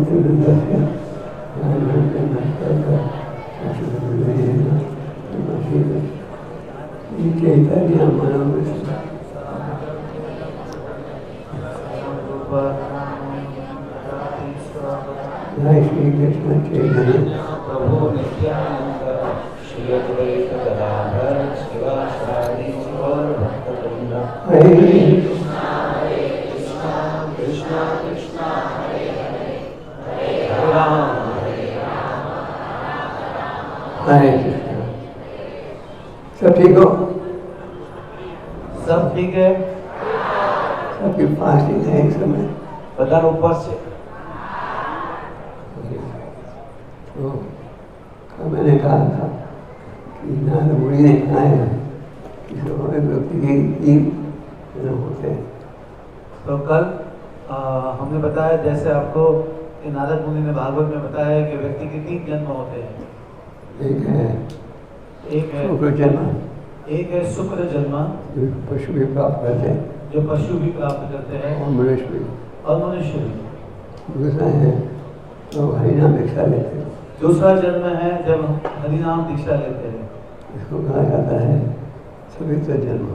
चैतन्य मनोविष्णु जय श्री कृष्ण चैतन्य प्रभु नित्यानंद श्री अद्वैत गदाधर शिवासादि गौर भक्तवृंद हरे कृष्णा कृष्णा हरे हरे हरे राम हरे कृष्ण। सब ठीक हो? सब ठीक है? सबके पास ही है इस समय। बदन ऊपर से तो मैंने कहा था कि नारद मुनि ने कहा है कि व्यक्ति के 3 जन्म होते हैं। तो कल हमने बताया, जैसे आपको नारद मुनि ने भागवत में बताया है कि व्यक्ति के 3 जन्म होते हैं। एक है शुक्र जन्म, एक है शुक्र जन्म जो पशु भी प्राप्त करते हैं, जो पशु भी प्राप्त करते हैं, और मनुष्य भी। दूसरा है तो हरिनाम दीक्षा लेते हैं। दूसरा जन्म है जब हरिनाम दीक्षा लेते हैं, इसको कहा जाता है पवित्र जन्म।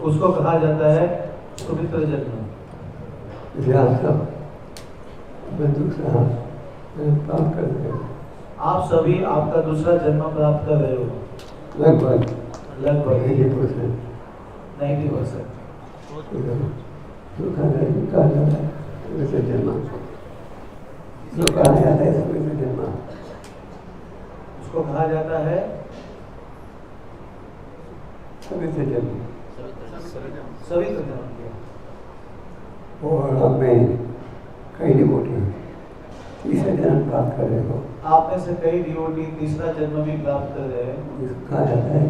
उसको कहा जाता है पवित्र जन्म। इतिहास का दूसरा प्राप्त करते हैं। आप सभी आपका दूसरा जन्म प्राप्त कर रहे हो, लगभग 90%। कहा जाता है पवित्र जन्म। जो कहा जाता है पवित्र जन्म, उसको कहा जाता है पवित्र जन्म। सभी तो जन्म। और अब मैं कई डिवोटी तीसरा जन्म प्राप्त कर रहे हो। आप में से कई डिवोटी तीसरा जन्म भी प्राप्त कर रहे हैं। जिसको कहा जाता है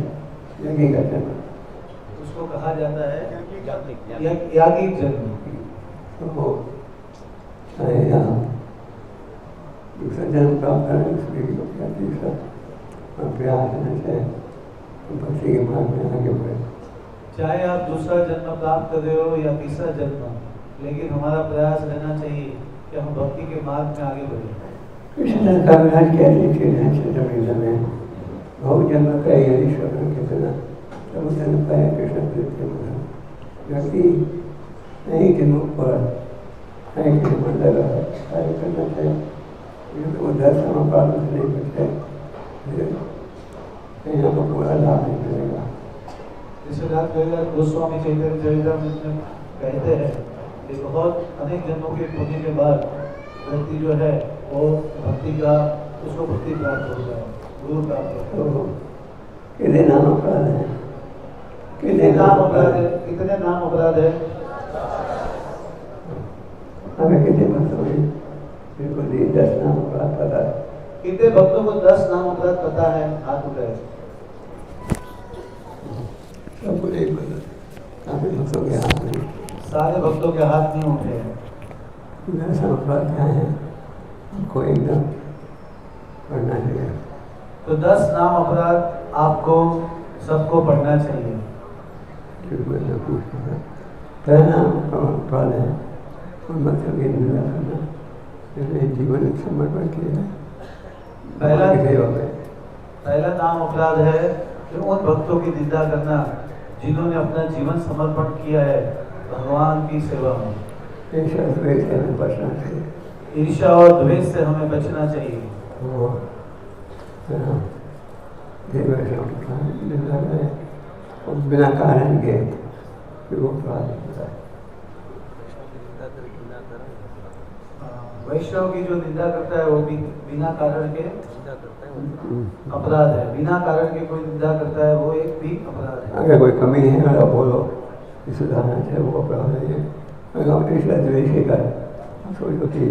यज्ञ का जन्म। उसको कहा जाता है याज्ञिक जन्म। तो चाहे आप दूसरा जन्म प्राप्त करें, उसमें तीसरा प्रयास रहना चाहिए भक्ति के मार्ग में आगे बढ़े। चाहे आप दूसरा जन्म प्राप्त कर रहे हो या तीसरा जन्म, लेकिन हमारा प्रयास रहना चाहिए कि हम भक्ति के मार्ग में आगे बढ़े। कृष्ण का विराज कहते हैं बहुत जन्म का यदि श्रवण कितना तब जन्म पाया कृष्ण प्रीति मन। व्यक्ति नहीं जन्मों पर मन लगा कार्य करना चाहिए, वो दर्शन प्राप्त नहीं बचे यहाँ को पूरा लाभ नहीं मिलेगा। इसलिए गोस्वामी चैतन्य चरितामृत में कहते हैं कि बहुत अनेक जन्मों के पुण्य के बाद व्यक्ति जो है वो भक्ति का उसको भक्ति प्राप्त होता है, गुरु प्राप्त होता है। कितने नाम अपराध है? कितने नाम अपराध है? कितने नाम अपराध है? हमें कितने भक्तों में बिल्कुल 10 नाम अपराध पता है। कितने भक्तों को 10 नाम अपराध पता है? हाथ उठाए। सबको एक बता, काफी भक्तों के हाथ में, सारे भक्तों के हाथ नहीं उठे हैं। 10 अपराध क्या है हमको एकदम पढ़ना चाहिए। तो 10 नाम अपराध आपको सबको पढ़ना चाहिए। पहला अपराध है मतलब की निंदा करना, जैसे जीवन समर्पण किया है। पहला नाम अपराध है कि उन भक्तों की निंदा करना जिन्होंने अपना जीवन समर्पण किया है भगवान की सेवा में। ईर्ष्या द्वेष से हमें बचना चाहिए। ईर्ष्या और द्वेष से हमें बचना चाहिए। और बिना कारण के वो अपराध होता है। वैष्णव की जो निंदा करता है वो भी बिना कारण के अपराध है। बिना कारण के कोई निंदा करता है वो एक भी अपराध है। अगर कोई कमी है अगर बोलो सुधारना चाहिए, वो अपराध है। अगर आप ईर्ष्या द्वेष के कर सोचो कि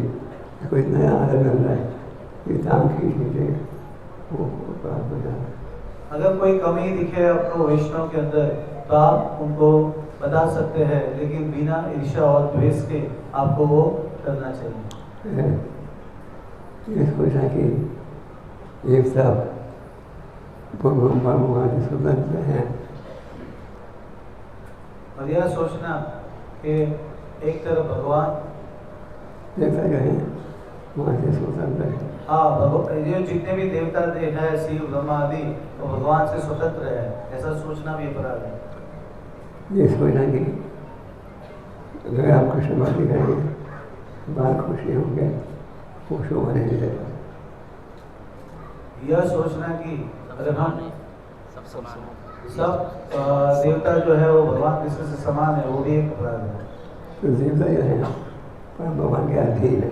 कोई नया आदर मिल रहा है, ये दाम खींच लीजिए, वो अपराध हो जाता है। अगर कोई कमी दिखे आपको वैष्णव के अंदर तो आप उनको बता सकते हैं, लेकिन बिना ईर्ष्या और द्वेष के आपको वो करना चाहिए। ये सोचा कि एक सब भगवान स्वतंत्र हैं, और यह सोचना कि एक तरफ भगवान देवता जो है वहाँ से स्वतंत्र है। हाँ, ये जितने भी देवता है, शिव ब्रह्मा आदि, वो भगवान से स्वतंत्र है, ऐसा सोचना भी अपराध है। ये सोचना कि अगर आप कृष्ण भक्ति करेंगे बाल खुशी होंगे, खुश हो रहेंगे। यह सोचना कि अगर हम सब देवता जो है वो भगवान कृष्ण से समान है, वो भी एक अपराध है। तो देवता जो है परम भगवान के अधीन है।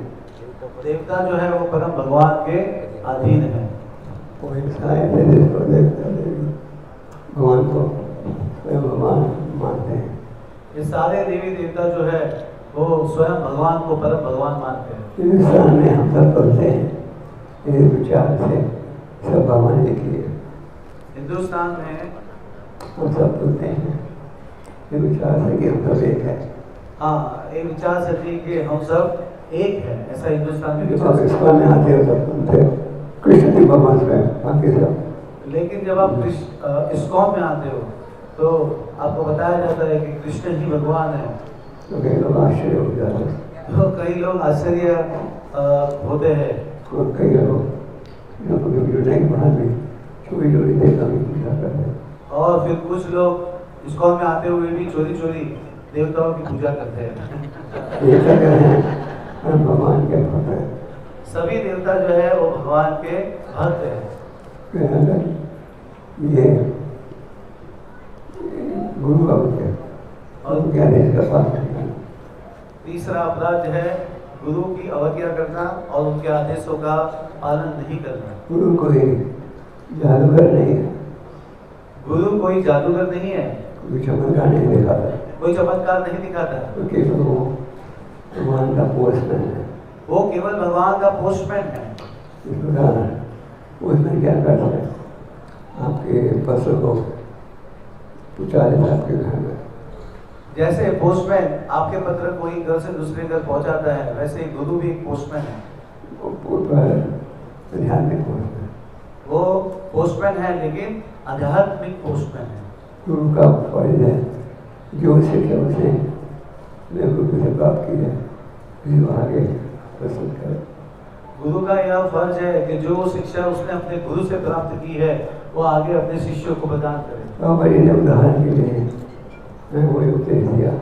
देवता जो है वो परम भगवान के अधीन है। वो इंसान है जिसको देवता देवी भगवान को स्वयं भगवान मानते हैं। ये सारे देवी देवता जो है वो स्वयं भगवान को परम भगवान मानते हैं। हिंदुस्तान में हम सब बोलते हैं इस विचार से सब भगवान ने किए। हिंदुस्तान में हम सब बोलते हैं ये विचार से कि हम सब एक है। हाँ, एक विचार से थी कि हम सब एक है, ऐसा हिंदुस्तान में जब आप इस्कॉन में आते हो सब सुनते हो कृष्ण की भगवान स्वयं, बाकी सब। लेकिन जब आप इस्कॉन में आते हो तो आपको बताया जाता है कि कृष्ण ही भगवान है, तो कई लोग आश्चर्य हो जाते हैं। तो कई लोग आश्चर्य होते हैं। और कई लोग जुड़ने के बाद भी चोरी चोरी देवता की पूजा करते हैं। और फिर कुछ लोग इस्कॉन में आते हुए भी चोरी चोरी देवताओं की पूजा करते हैं। ये क्या है भगवान के भक्त है। सभी देवता जो है वो भगवान के भक्त है। ये गुरु अवज्ञा और क्या इसका पालन करना। तीसरा अपराध है गुरु की अवज्ञा करना और उनके आदेशों का पालन नहीं करना। गुरु कोई जादूगर नहीं है। गुरु कोई जादूगर नहीं है, कोई चमत्कार नहीं दिखाता, कोई चमत्कार नहीं दिखाता। तो केवल वो भगवान का पोस्टमैन है। वो केवल भगवान का पोस्टमैन है। पोस्टमैन क्या करता है, आपके पशु को पहुँचा देता है आपके घर में। जैसे पोस्टमैन आपके पत्र कोई घर से दूसरे घर पहुंचाता है, वैसे ही गुरु भी एक पोस्टमैन है। आध्यात्मिक पोस्टमैन, वो पोस्टमैन है लेकिन आध्यात्मिक पोस्टमैन है। गुरु का फर्ज है जो शिक्षा उसे गुरु से प्राप्त की है जो आगे प्रस्तुत करे। गुरु का यह फर्ज है कि जो शिक्षा उसने अपने गुरु से प्राप्त की है वो आगे अपने शिष्यों को प्रदान करे। तो भाई ने उदाहरण के लिए मैं वही उपदेश दिया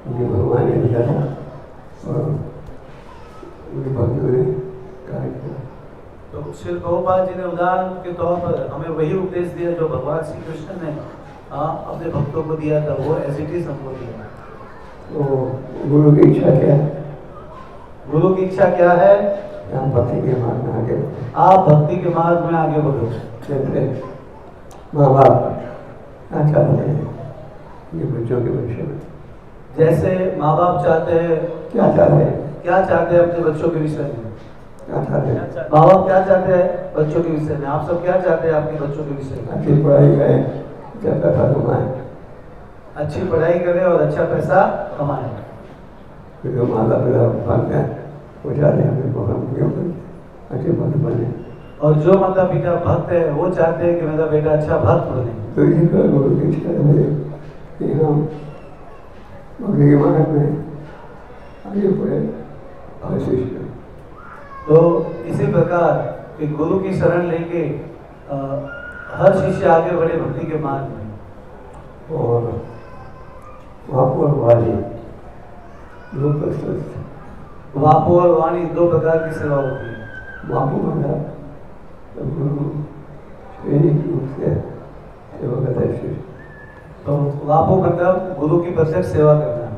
जो भगवान ने दिया था और उनके भक्तों ने कार्य किया। तो श्री प्रभुपाद जी ने उदाहरण के तौर पर हमें वही उपदेश दिया जो भगवान श्री कृष्ण ने अपने भक्तों को दिया था, वो एज इट इज हमको दिया। तो गुरु की इच्छा क्या है? गुरु की इच्छा क्या है? आप भक्ति के मार्ग में आगे बढ़ो। आप भक्ति के मार्ग में आगे बढ़ो। जैसे माँ बाप क्या चाहते हैं ये बच्चों के भविष्य में, जैसे माँ बाप चाहते हैं, क्या चाहते हैं, क्या चाहते हैं अपने बच्चों के विषय में, क्या चाहते हैं, माँ बाप क्या चाहते हैं बच्चों के विषय में, आप सब क्या चाहते हैं आपके बच्चों के विषय में? अच्छी पढ़ाई करें, अच्छा पैसा कमाएं, अच्छी पढ़ाई करें और अच्छा पैसा कमाएं। फिर जो माता पिता भागते हैं वो चाहते हैं बहुत अच्छे भक्त बने। और जो माता पिता भक्त है वो चाहते हैं कि मेरा बेटा अच्छा भक्त बने। तो इसी तरह गुरु की इच्छा है कि हम भक्ति के मार्ग में आगे बढ़े और शिष्य। तो इसी प्रकार कि गुरु की शरण लेके हर शिष्य आगे बढ़े भक्ति के मार्ग में। और वापो और वाणी दो प्रस्तुत, वापो और वाणी दो प्रकार की सेवा होती है। वापो मतलब गुरु शारीरिक रूप से सेवा करता है शिष्य। तो वापो मतलब गुरु की प्रत्यक्ष सेवा करना,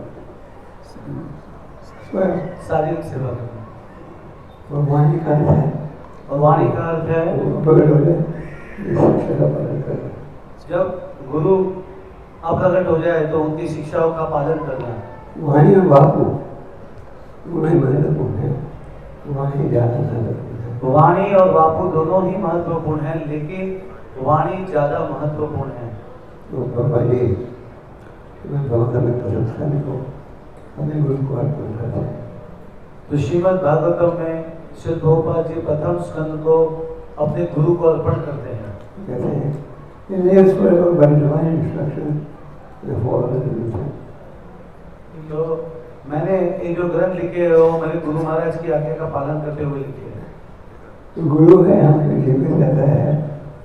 स्वयं शारीरिक सेवा करना। और वाणी का अर्थ है, और वाणी का अर्थ है प्रकट हो जाए इस शिक्षा का पालन करना। जब गुरु अप्रकट हो जाए तो उनकी शिक्षाओं का पालन करना। वाणी और बापू दोनों महत्वपूर्ण है, वाणी ज्यादा महत्वपूर्ण है। वाणी और बापू दोनों ही महत्वपूर्ण हैं, लेकिन वाणी ज्यादा महत्वपूर्ण है। तो बाबा जी भगवत में प्रशंसा को हमें गुरु को अर्पण करते हैं। तो श्रीमद् भागवतम में श्री प्रभुपाद जी प्रथम स्कंद को अपने गुरु को अर्पण करते हैं। कहते हैं in lives forever by divine instruction and follow the religion. तो मैंने ये जो ग्रंथ लिखे हैं वो मेरे गुरु महाराज की आज्ञा का पालन करते हुए लिखे हैं। तो गुरु है हमें जीवित रहता है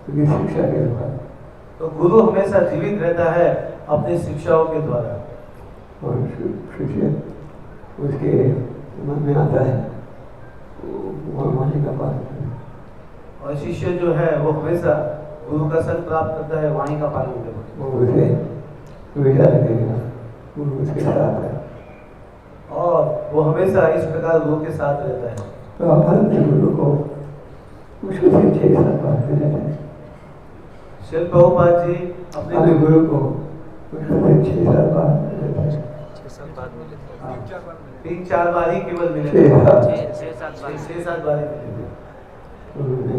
उसकी शिक्षा के द्वारा, तो गुरु हमेशा जीवित रहता है अपनी शिक्षाओं के द्वारा, और शिष्य उसके मन में आता है वो वाणी का पालन करे। और शिष्य जो है वो हमेशा गुरु का संग प्राप्त करता है, वाणी का पालन करता है, वो उसे सुविधा रखेगा, गुरु उसके साथ है और वो हमेशा इस प्रकार गुरु के साथ रहता है। तो आप अपने गुरु को मुश्किल से 6-7 बार मिले थे। श्रील प्रभुपाद जी अपने गुरु को मुश्किल से 6-7 बार मिले थे। 3-4 बार ही केवल मिले थे, 6-7 बार ही मिले थे। उन्होंने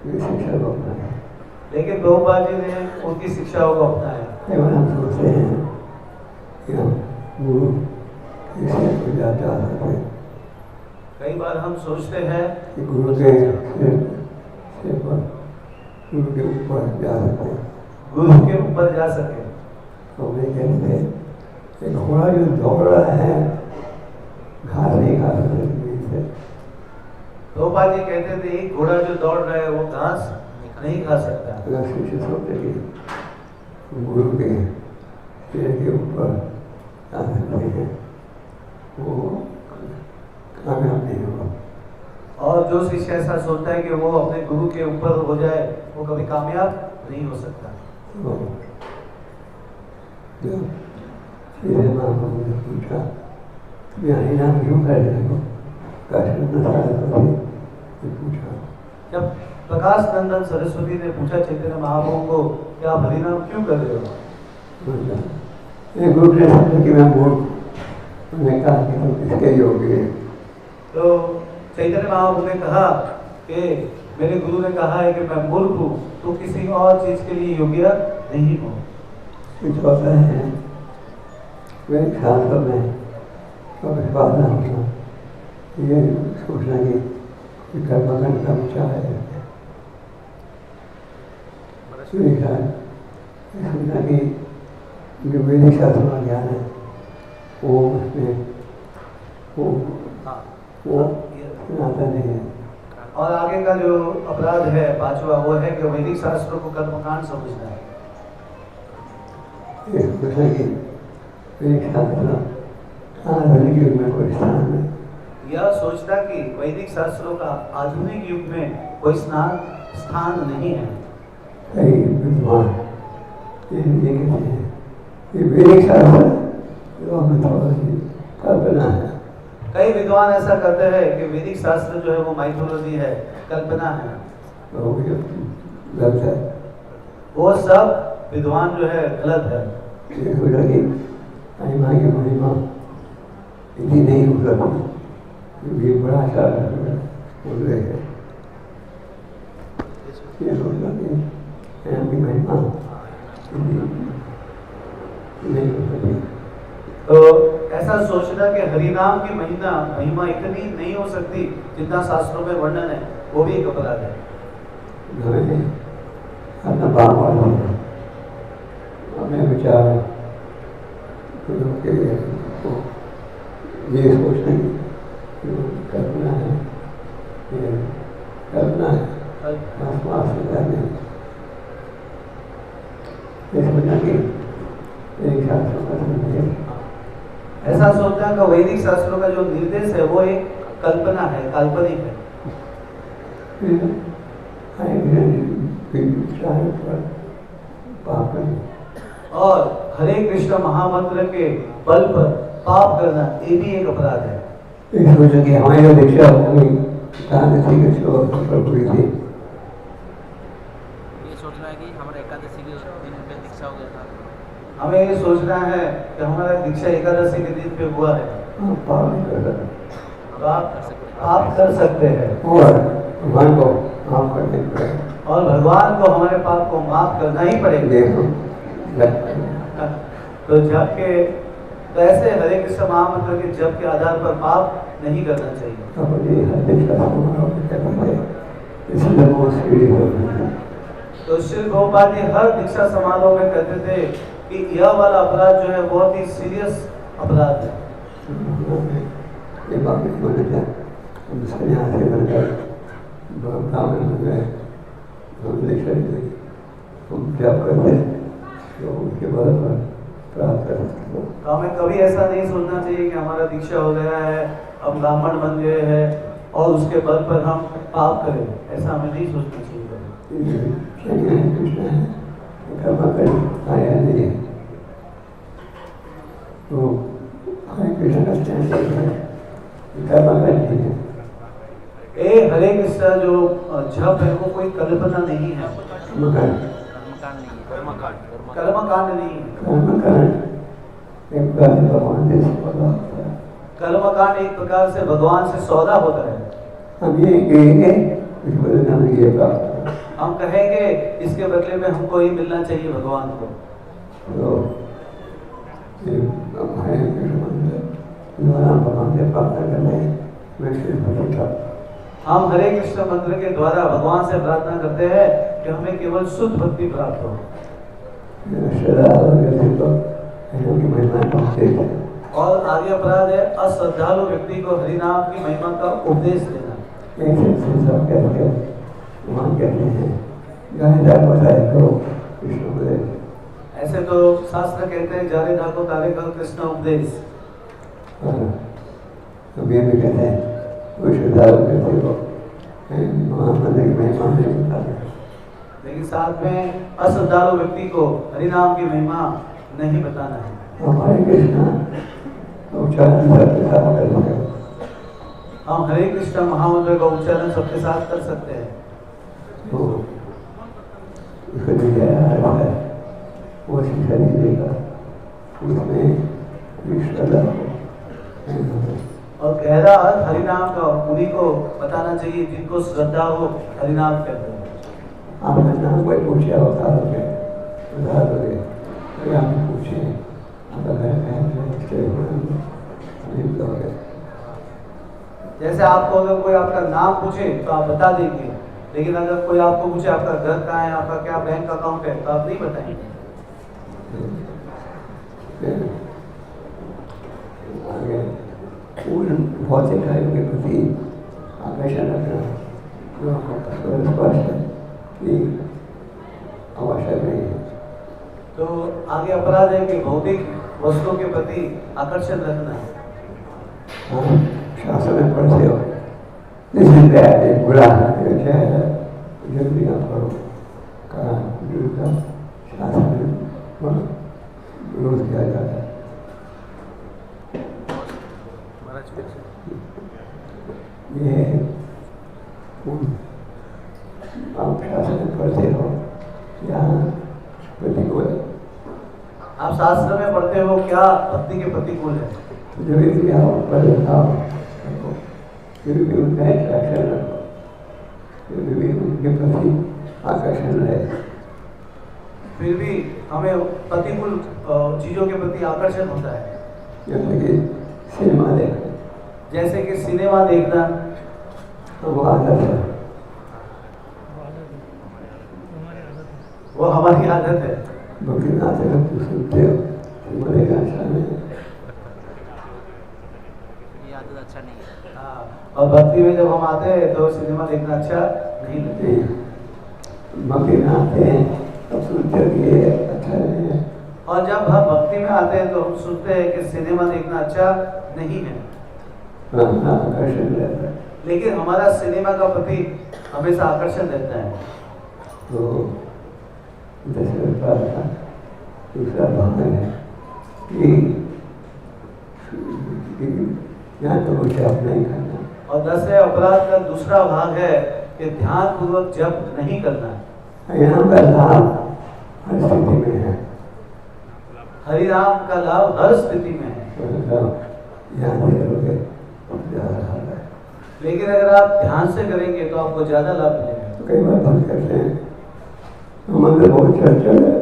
ये शिक्षा को अपनाया, लेकिन प्रभुपाद जी ने उनकी शिक्षाओं को अपनाया। केवल हम सोचते हैं कि हम गुरु इससे को जाता है, कई बार हम सोचते हैं कि गुरु के सिर पर, गुरु के ऊपर जा सकते, गुरु के ऊपर जा सके। तो वे कहते हैं कि घोड़ा जो दौड़ रहा है घास नहीं खा सकते। प्रभुपाद जी कहते थे एक घोड़ा जो दौड़ रहा है वो घास नहीं खा सकता। अगर शिष्य सोचते कि गुरु के सिर के ऊपर जा सकते हैं वो कामयाब नहीं होगा। और जो शिष्य ऐसा सोचता है कि वो अपने गुरु के ऊपर हो जाए वो कभी कामयाब नहीं हो सकता। तो जब श्री महाप्रभु ने पूछा बिहारी नाम क्यों कर रहे हो, पूछा जब प्रकाश नंदन सरस्वती ने पूछा चैतन्य महाप्रभु को कि आप हरिनाम क्यों कर रहे हो, एक ग्रुप ने समझा कि मैं मूर्ख, उन्होंने कहा कि तुम किसके योग्य हैं। तो चैतन्य महाप्रभु ने कहा कि मेरे गुरु ने कहा है कि मैं मूर्ख हूँ, तो किसी और चीज के लिए योग्य नहीं हूँ। कुछ होता है मेरे ख्याल में तो विश्वास न होना, ये सोचना कि कर्मकांड का विचार है, सोचना कि जो वैदिक शास्त्रों का ज्ञान है वो उसमें वो आता नहीं है। और आगे का जो अपराध है 5वां वो है कि वैदिक शास्त्रों को कर्मकांड समझना है। ये सोचना कि वैदिक शास्त्र आधुनिक युग में कोई स्थान नहीं, यह सोचना कि वैदिक शास्त्रों का आधुनिक युग में कोई स्थान नहीं है। कई विद्वान ये कहते हैं कि वैदिक शास्त्र कल्पना है। कई विद्वान ऐसा करते हैं कि वैदिक शास्त्र जो है वो माइथोलॉजी है, कल्पना है। तो गलत है, वो सब विद्वान जो है गलत है। ये सोचा कि महिमा की महिमा इतनी नहीं हो सकती, ये बड़ा शास्त्र बोल रहे हैं। ये सोचा कि महिमा नहीं हो सकती। तो ऐसा सोचना कि हरिनाम की महिमा इतनी नहीं हो सकती जितना शास्त्रों में वर्णन है, वो भी एक अपराध है। अपना बाप वाला हमें विचार के ये सोचने की कल्पना है, ये कल्पना है, आसपास नहीं ये सोचना कि एक शास्त्रों का संदेश, ऐसा सोचना कि वैदिक शास्त्रों का जो निर्देश है वो एक कल्पना है, काल्पनिक है। और हरे कृष्ण महामंत्र के बल पर पाप करना ये भी एक अपराध है। इस वजह की हमारी जो दीक्षा हुई हुई थी, ये सोचना है कि हमारा एकादशी के दिन पे दीक्षा हो गया था। हमें ये सोचना है कि हमारा दीक्षा एकादशी के दिन पे हुआ है, पाप नहीं कर सकते, तो आप कर सकते हैं और भगवान को माफ करने पड़ेगा, और भगवान को हमारे पाप को माफ करना ही पड़ेगा। तो जप के तो ऐसे हरे कृष्ण महामंत्र के जप के आधार पर पाप नहीं करना चाहिए। तो श्री प्रभुपाद जी हर दीक्षा समारोह में कहते थे कि यह वाला अपराध जो है बहुत ही सीरियस अपराध है। ये बात नहीं होना चाहिए। हम सन्यासी बनकर ब्राह्मण बन गए, हम दीक्षा ली, हम जब करते तो उनके बल पर प्राप्त कर सकते। तो हमें कभी ऐसा नहीं सोचना चाहिए कि हमारा दीक्षा हो गया है, अब ब्राह्मण बन गए हैं और उसके बल पर हम पाप करें, ऐसा हमें नहीं सोचना चाहिए। कृष्ण है, कर्म कर आया नहीं है, तो हरे कृष्ण का स्टैंड है, कर्म कर नहीं है। हरे कृष्ण जो जप है वो कोई कल्पना नहीं है, कर्मकांड नहीं है। कर्मकांड एक प्रकार से भगवान से सौदा होता है। हम ये कहेंगे, इस बदले हमें ये प्राप्त, हम कहेंगे इसके बदले में हमको ही मिलना चाहिए भगवान को। तो हमारे कृष्ण मंदिर द्वारा भगवान से प्राप्त करने में हम हरे कृष्ण मंत्र के द्वारा भगवान से प्रार्थना करते हैं कि हमें केवल शुद्ध भक्ति प्राप्त हो। और आगे अपराध है अश्रद्धालु व्यक्ति को हरिनाम की महिमा का उपदेश देना। ऐसे तो शास्त्र कहते हैं जारे धाको तारे कल कृष्ण उपदेश। अभी भी कहते हैं वो श्रद्धालु व्यक्ति को महामंत्र की महिमा नहीं बताते, लेकिन साथ में अश्रद्धालु व्यक्ति को हरिनाम की महिमा नहीं बताना है। हमारे कृष्ण उच्चारण सबके साथ कर सकते, हम हरे कृष्ण महामंत्र का उच्चारण सबके साथ कर सकते हैं। तो उसको दिया है वो शिक्षा नहीं देगा, उसमें श्रद्धा हो। और गहरा अर्थ हरिनाम का उन्हीं को बताना चाहिए जिनको श्रद्धा हो हरिनाम कहते हैं। आपका नाम कोई पूछे बता दोगे, बता दोगे, कोई आपने पूछे आपका घर कहें, जैसे आपको अगर कोई आपका नाम पूछे तो आप बता देंगे, लेकिन अगर कोई आपको पूछे आपका घर कहाँ है, आपका क्या बैंक अकाउंट है, तो आप नहीं बताएंगे। आगे भौतिक कार्यों के प्रति आकर्षण रखना स्पष्ट है कि आवश्यक नहीं है। तो आगे अपराध है कि भौतिक वस्तुओं के प्रति आकर्षण रखना है। शास्त्र में पढ़ते हो बुरा है, अच्छा है, जल्दी आप करो का शास्त्र में विरोध किया जाता है। ये आप शास्त्र में पढ़ते हो या प्रतिकूल, आप शास्त्र में पढ़ते हो क्या भक्ति के प्रतिकूल है, जब भी आप पढ़ बताओ फिर भी उनका अट्रैक्शन रखो, फिर भी उनके प्रति आकर्षण रहे। फिर भी हमें प्रतिकूल चीजों के प्रति आकर्षण होता है। जैसे कि सिनेमा देखना, जैसे कि सिनेमा देखना वो आदत है, वो हमारी आदत है। भक्ति नाथ अगर तुम सुनते हो तुम्हारे का अच्छा नहीं है, ये आदत अच्छा नहीं है। हाँ, और भक्ति में जब हम आते हैं तो सिनेमा देखना अच्छा नहीं लगता। भक्ति में आते हैं तब सुनते हो कि ये अच्छा नहीं है, और जब हम भक्ति में आते हैं तो हम सुनते हैं कि सिनेमा देखना अच्छा नहीं है। आकर्षण रहता है। लेकिन हमारा सिनेमा का प्रति हमेशा आकर्षण रहता है। तो दूसरा भाग है कि यहाँ तो कुछ जप नहीं करना, और 10वें अपराध का दूसरा भाग है कि ध्यान पूर्वक जप नहीं करना। यहाँ का लाभ हर स्थिति में है, हरिनाम का लाभ हर स्थिति में है, यहाँ से करोगे ज्यादा लाभ है। लेकिन अगर आप ध्यान से करेंगे तो आपको ज्यादा लाभ मिलेगा। तो कई बार भक्त कहते हैं हमारे बहुत चंचल है,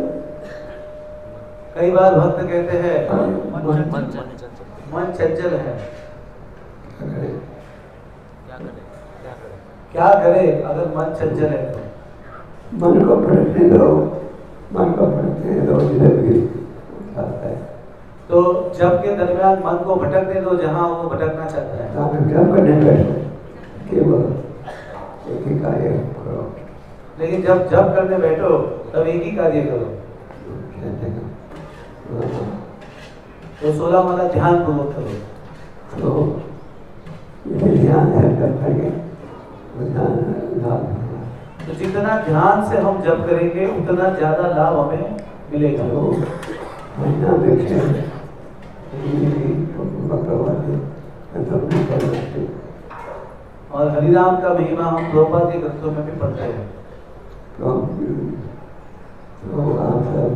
कई बार भक्त कहते हैं मन चंचल है, क्या करे अगर मन चंचल है तो? मन को भटकने दो, मन को भटकने दो, जिधर भी आता है तो जब के दरमियान मन को भटकने दो जहाँ वो भटकना चाहता है। आप जब करने बैठो केवल एक ही कार्य करो। लेकिन जब करने बैठो तब एक ही कार्य करो। तो 16 वाला ध्यान पूर्वक करो। तो ये ध्यान है जब करेंगे ध्यान लाभ होगा। तो जितना ध्यान से हम जप करेंगे उतना ज्यादा लाभ हमें मिलेगा। तो महीना देखे और हरिनाम का महिमा हम प्रभुपाद के ग्रंथों में भी पढ़ते हैं। तो आप सब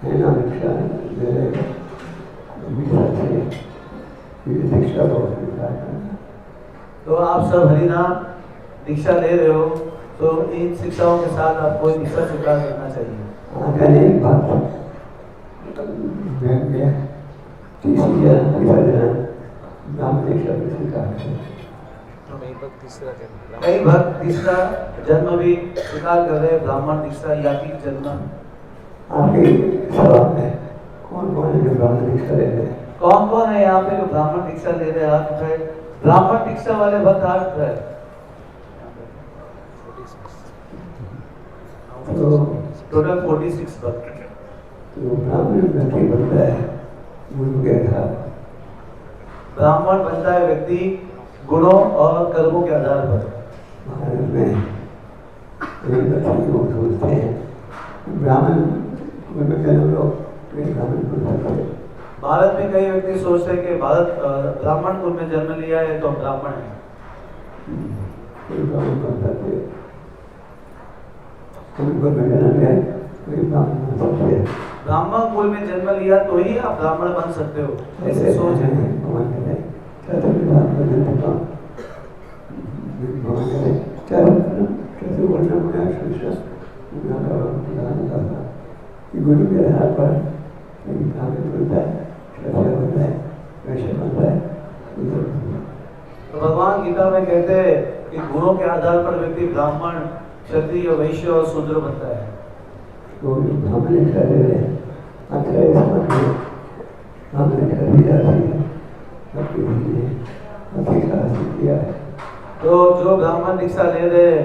है ना दीक्षा दीक्षा बहुत स्वीकार करना। तो आप सब हरिनाम दीक्षा ले रहे हो तो इन शिक्षाओं के साथ आपको दीक्षा स्वीकार करना चाहिए। आगे एक बात कई भक्त तीसरा जन्म भी स्वीकार कर रहे हैं, ब्राह्मण दीक्षा या फिर जन्म। आपके सवाल है कौन कौन है जो ब्राह्मण दीक्षा ले रहे हैं? कौन कौन है यहाँ पे जो ब्राह्मण दीक्षा ले रहे हैं? हाथ उठाए। ब्राह्मण दीक्षा वाले भक्त हाथ उठाए। तो टोटल 46 भक्त। तो ब्राह्मण व्यक्ति बनता है गुरु के आधार। ब्राह्मण बनता है व्यक्ति गुणों और कर्मों के आधार पर। भारत में एक व्यक्ति को सोचते हैं ब्राह्मण लोग ब्राह्मण को सकते हैं। भारत में कई व्यक्ति सोचते हैं कि भारत ब्राह्मण कुल में जन्म लिया है तो ब्राह्मण है। कोई ब्राह्मण बन सकते हैं, कोई कुल में जन्म लिया है कोई ब्राह्मण बन सकते हैं। ब्राह्मण कुल में जन्म लिया तो ही आप ब्राह्मण बन सकते हो, ऐसे सोच है। गुरु के आधार पर ब्राह्मण बनता है, क्षत्रिय बनता है, वैश्य बनता है। तो भगवान गीता में कहते हैं कि गुणों के आधार पर व्यक्ति ब्राह्मण, क्षत्रिय, वैश्य और शूद्र बनता है। तो ब्राह्मण दीक्षा ले रहे हैं, अच्छा इस ब्राह्मण दीक्षा दी जाती है, किया है। तो जो ब्राह्मण दीक्षा ले रहे हैं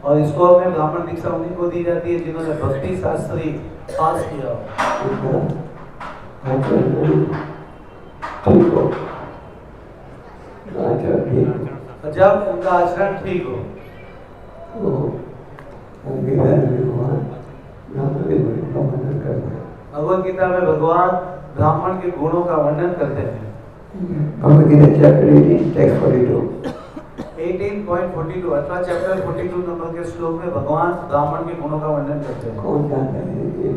और इसको में ब्राह्मण दीक्षा उन्हीं को दी जाती है जिन्होंने भक्ति शास्त्री पास किया हो। जब उनका आचरण ठीक हो। भगवद गीता में भगवान ब्राह्मण के गुणों का वर्णन करते हैं। भगवद गीता चैप्टर 18 टेक्स्ट 42 18.42 अथवा चैप्टर 42 नंबर के श्लोक में भगवान ब्राह्मण के गुणों का वर्णन करते हैं। कौन जानता है ये?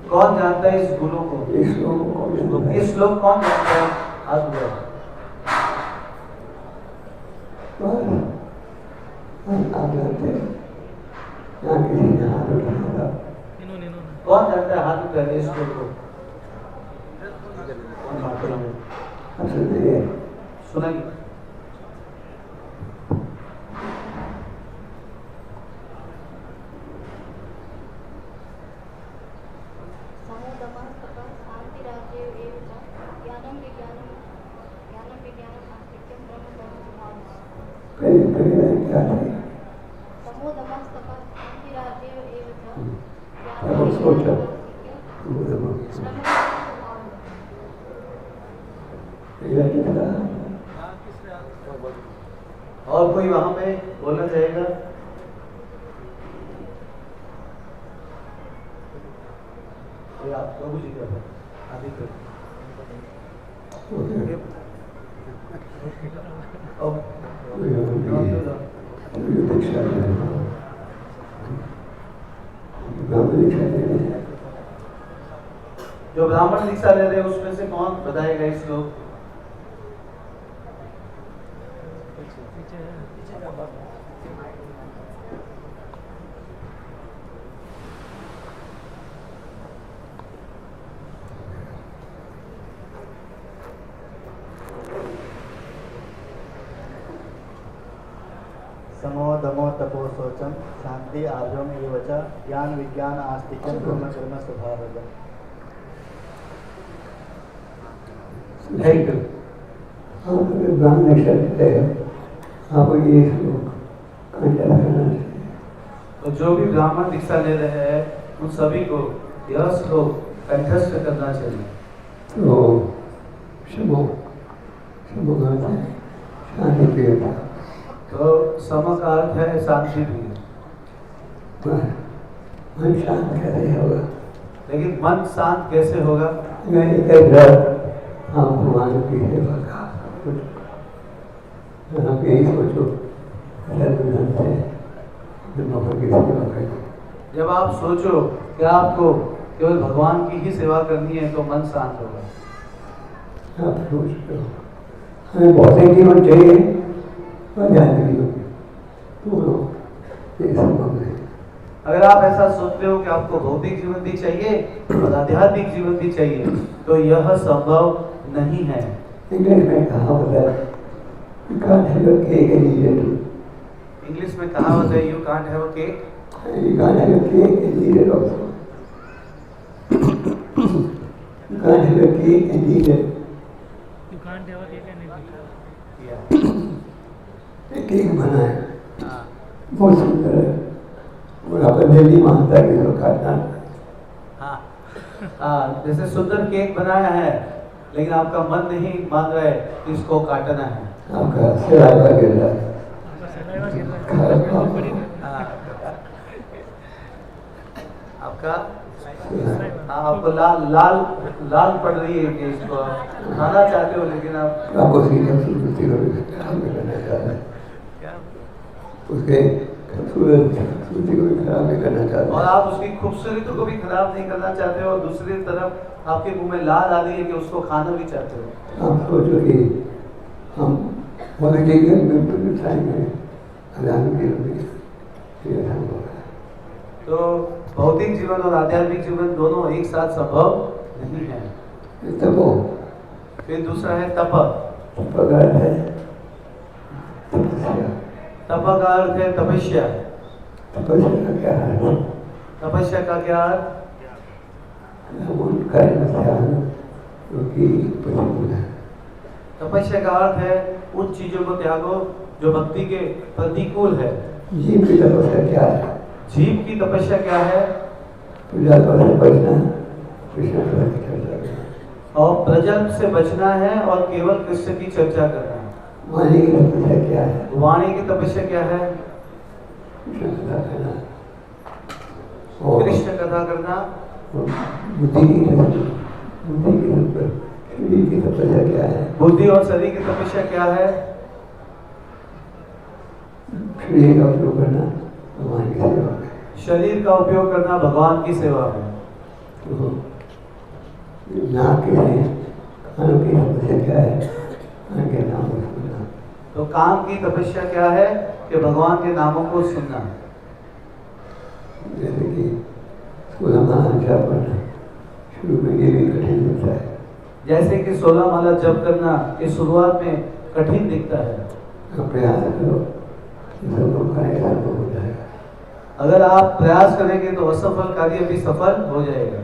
कौन जानता है इस गुणों को? इस श्लोक को कौन जानता है? इस श्लोक कौन जानता है? हाथ उठाओ। आप जानते हैं? यहाँ किसी ने हाथ उठाया? कौन जानता है? हाथ उठाइए इस श्लोक को। आप सुनिए, सुनाइए। और कोई वहां पे बोलना चाहेगा? आप प्रभु जी का आदित्य जो ब्राह्मण दीक्षा ले रहे हैं उसमें से कौन बताएगा इस लोग? समो दमो तपो शौचम शांति आर्जवम एव च ज्ञान विज्ञान आस्तिक्यम ब्रह्म कर्म स्वभावः। सुधाई दो। आप अगर ब्राह्मण दीक्षा लेते हो आपको ये श्लोक कंठस्थ करना चाहिए। तो जो भी ब्राह्मण दीक्षा ले रहे हैं उन सभी को यह श्लोक कंठस्थ करना चाहिए। तो शमो शमो का अर्थ है शांति प्रियता। तो सम का अर्थ है शांति प्रिय। मन शांत कैसे होगा? लेकिन मन शांत कैसे होगा? हाँ भगवान की सेवा का आप यही सोचो भगवान की सेवा करें। जब आप सोचो कि आपको केवल भगवान की ही सेवा करनी है तो मन शांत होगा। आप सोच लो हमें भौतिक जीवन चाहिए और आध्यात्मिक जीवन दोनों ये संभव नहीं। अगर आप ऐसा सोचते हो कि आपको भौतिक जीवन भी चाहिए और आध्यात्मिक जीवन भी चाहिए तो यह संभव नहीं है। इंग्लिश में कहावत है you can't have a cake and eat it too. English में कहावत है you can't have a cake You can't have a cake and eat it also. You can't have a cake and eat it. You can't have a cake and eat it. एक cake बना है हाँ बहुत सुंदर है और अपन दिल्ली मानता है कि इसको काटना। हाँ हाँ, जैसे सुंदर केक बनाया है लेकिन आपका मन नहीं मान रहा है कि इसको काटना है। आपका सिराजा गिर रहा है। आपका सलाइवा गिर रहा है। हाँ, आपका हाँ आपको लाल लाल लाल पड़ रही है कि इसको आप खाना चाहते हो लेकिन आप आपको उसकी खूबसूरती को भी खराब नहीं करना चाहते हैं। क्या उसके खूबसूरती को भी खराब नहीं करना चाहते और हैं। आप उसकी खूबसूरती को भी खराब नहीं करना चाहते हो और दूसरी तरफ आपके मुंह में लाल आ रही है कि उसको खाना भी चाहते हो। आप सोचो कि हम भौतिक जीवन में बिताएंगे आध्यात्मिक जीवन में ये संभव है। तो भौतिक जीवन और आध्यात्मिक जीवन दोनों एक साथ संभव नहीं है। तपो फिर दूसरा है तप। पगार है तपस्या। तप का अर्थ है तपस्या। तपस्या का क्या है? तपस्या का क्या अर्थ? हम उन कर्म ध्यान जो कि प्रतिकूल है। तपस्या का अर्थ है उन चीजों को त्यागो जो भक्ति के प्रतिकूल है। जीव की तपस्या क्या है? जीव की तपस्या क्या है? पूजा पाठ से बचना कृष्ण की चर्चा करना। और प्रजन्म से बचना है और केवल कृष्ण की चर्चा करना है। वाणी की तपस्या क्या है? वाणी की तपस्या क्या है? कृष्ण कथा करना। और कृष्ण कथा करना। बुद्धि की शरीर की तपस्या क्या है? बुद्धि और शरीर की तपस्या क्या है? शरीर का उपयोग करना भगवान की सेवा में। शरीर का उपयोग करना भगवान की सेवा में। तो नाक के लिए कानों की तपस्या क्या है? कान के नाम को सुनना। तो कान की तपस्या क्या है? कि भगवान के नामों को सुनना। जैसे कि 16 माला जप करना शुरू में ये भी कठिन होता है। जैसे कि 16 माला जप करना इस शुरुआत में कठिन दिखता है। आप प्रयास करो संभव कार्य संभव हो जाएगा। अगर आप प्रयास करेंगे तो असफल कार्य भी सफल हो जाएगा।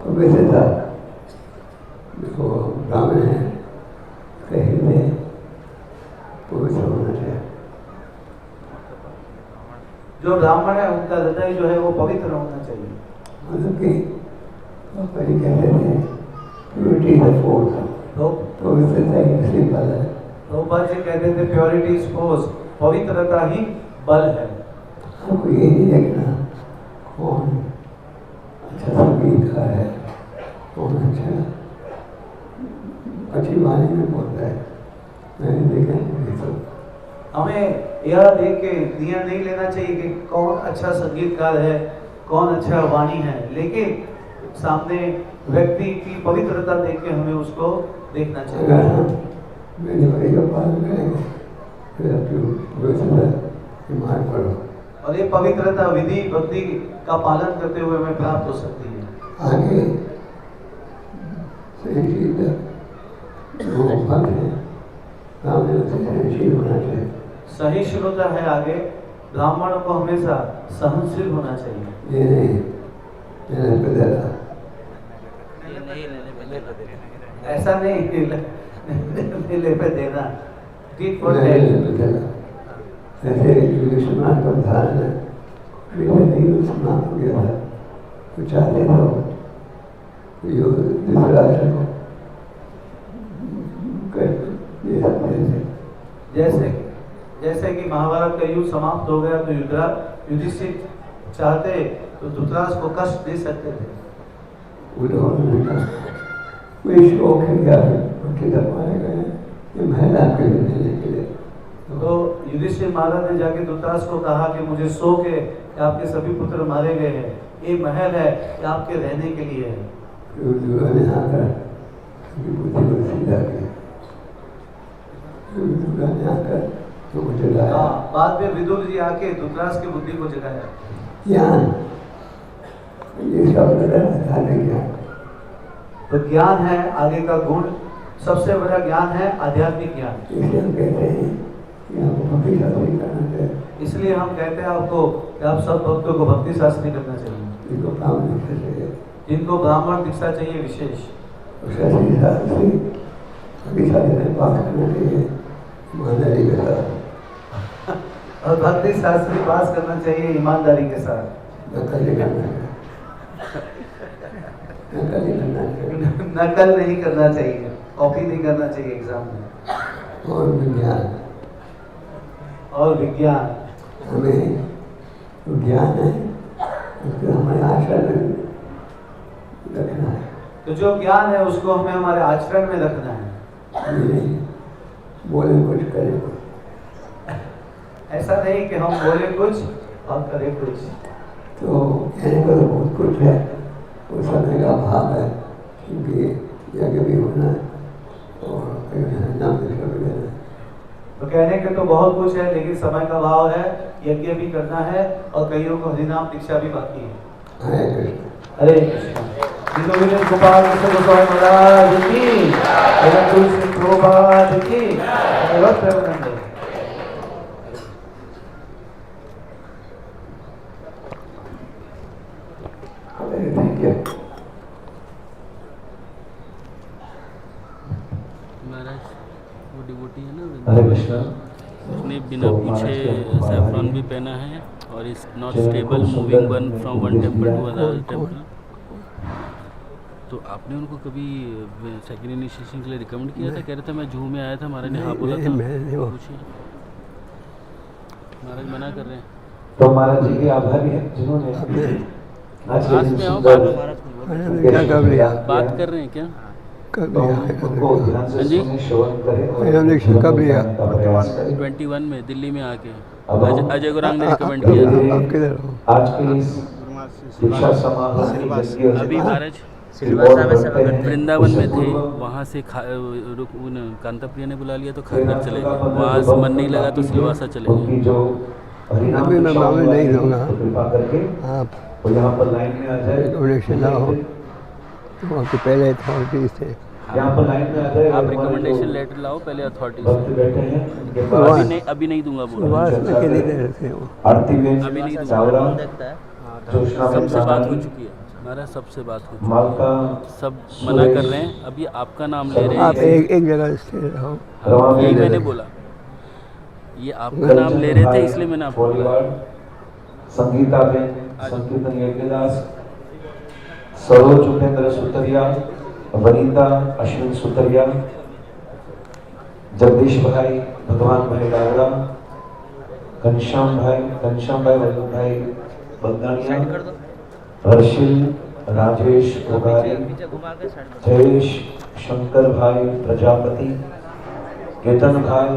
तो वैसे था देखो ब्राह्मण है कहीं में पवित्र होना चाहिए। जो ब्राह्मण है उनका हृदय जो है वो पवित्र होना चाहिए। मतलब कि पहले कहते थे प्योरिटी इज द फोर्स। तो पवित्रता ही असली बल है। प्रभुपाद जी कहते थे प्योरिटी इज फोर्स, पवित्रता ही बल है। आपको ये नहीं देखना कौन अच्छा संगीतकार है, कौन अच्छा अच्छी वाणी में बोलता है। मैंने देखा है तो हमें यह देख के निर्णय नहीं लेना चाहिए कि कौन अच्छा संगीतकार है, कौन अच्छा वाणी है, लेकिन सामने व्यक्ति की पवित्रता देख के हमें उसको देखना अगर चाहिए। हम मेरी बड़ी का पालन करेंगे फिर अपनी पवित्रता मार्ग पढ़ो। और ये पवित्रता विधि भक्ति का पालन करते हुए हमें प्राप्त हो सकती है। आगे सहनशीलता जो भक्त है सामने से सहनशील होना चाहिए। सहिष्णुता है आगे, ब्राह्मणों को हमेशा सहनशील होना चाहिए। ये नहीं मैंने बदला ये नहीं लेने पहले ऐसा नहीं मेले पे देना, टीट फॉर नहीं टैट। देना। ऐसे युधिष्ठिर महाराज का उदाहरण है, मेरे नहीं समाप्त हो गया था, तो चाहते तो धृतराष्ट्र को दे सकते थे। जैसे कि महाभारत का युद्ध समाप्त हो गया तो युधिष्ठिर चाहते तो धृतराष्ट्र को कष्ट दे सकते थे। उन्होंने कहा कोई शौक है क्या, उनके दरबारे गए, ये महल आपके लिए देने के लिए। तो युधिष्ठिर महाराज ने जाके धृतराष्ट्र को कहा कि मुझे शौक है कि आपके सभी पुत्र मारे गए हैं, ये महल है कि आपके रहने के लिए है। ने आकर बुद्धि को सीधा किया, ने आकर तो मुझे लाया। बाद में विदुर जी आके धृतराष्ट्र की बुद्धि को जगाया। ज्ञान, ये सब आध्यात्मिक ज्ञान। तो ज्ञान है आगे का गुण, सबसे बड़ा ज्ञान है आध्यात्मिक ज्ञान। इसलिए हम कहते हैं कि आपको भक्ति शास्त्री करना चाहिए। इसलिए हम कहते हैं आपको कि आप सब भक्तों को भक्ति शास्त्री करना चाहिए, जिनको ब्राह्मण दीक्षा चाहिए, जिनको ब्राह्मण दीक्षा चाहिए विशेष। शास्त्री शास्त्री भक्ति शास्त्री पास करना चाहिए ईमानदारी के साथ, और भक्ति शास्त्री पास करना चाहिए ईमानदारी के साथ। नकल नहीं करना चाहिए, नकल नहीं करना चाहिए, नकल नहीं करना चाहिए, कॉपी नहीं करना चाहिए एग्जाम में। और विज्ञान, और विज्ञान, हमें जो ज्ञान है उसको हमारे आचरण में रखना है। तो जो ज्ञान है उसको हमें हमारे आचरण में रखना है। ये नहीं बोले कुछ करे कुछ। ऐसा नहीं कि हम बोले कुछ और करें कुछ। तो कहने को तो बहुत कुछ है, वो समय का अभाव है, क्योंकि यज्ञ भी होना है और नाम भी लेना है। तो कहने के तो बहुत कुछ है, लेकिन समय का अभाव है, यज्ञ भी करना है और कईयों को हरिनाम दीक्षा भी बाकी है। हरे कृष्ण। हरे कृष्ण। गोपाल कृष्ण गोस्वामी महाराज की, तुलसी प्रभुपाद की, भगवत प्रेमानंद। महाराज वो डिवोटी है ना, हरे कृष्ण। उसने बिना पूछे सैफरॉन भी पहना है और is not stable moving one from one temple to other temple. तो आपने उनको कभी सेकंड इनिशिएशन के लिए रिकमेंड किया था? कह रहे थे मैं जूह में आया था, महाराज ने हाँ बोला था। पूछिए, महाराज मना कर रहे हैं। तो महाराज जी के आभारी हैं जिन्होंने आज के दिन में आओ, बात कर रहे हैं क्या? उनको ध्यान से जी? सुने, श्रवण करें। कब लिया? 21 में दिल्ली में आके अजय गुरांग ने रिकमेंड किया था। आज के इस दीक्षा समारोह की अभी महाराज वृंदावन में थे, वहाँ से कांताप्रिया ने बुला लिया तो खाकर चले गए, वहाँ से मन नहीं लगा तो सिलवासा चले गए। अभी मैं मामले नहीं दूंगा, आप यहाँ पर लाइन में आ जाए, रिकमेंडेशन ना हो तो वहाँ के पहले अथॉरिटीज थे, यहाँ पर लाइन में आ जाए। आप रिकमेंडेशन लेटर लाओ पहले अथॉरिटीज भक्त बैठे हैं, अभी नहीं दूंगा बोलो, आरती में अभी नहीं दूंगा। चावड़ा, जोशना में सबसे बात हो चांदी, चुकी है हमारा, सबसे बात हो चुकी मालका, है, सब मना कर रहे हैं। अभी आपका नाम ले रहे आप हैं, एक जगह स्थिर रहो। रवा यही में मैंने बोला, ये आपका नाम ले रहे थे इसलिए मैंने आपको बोला। गोलीवाड़, संगीता बेन, संकीर्तन यज्ञदास, सरोज उपेंद्र सुतरिया, वनीता अश्विन सुतरिया, जगदीश भाई, भगवान भाई डागरा, घनश्याम भाई वल्लभ भाई बंदानिया, हर्षिल राजेश उगारी, जयेश शंकर भाई प्रजापति, केतन भाई,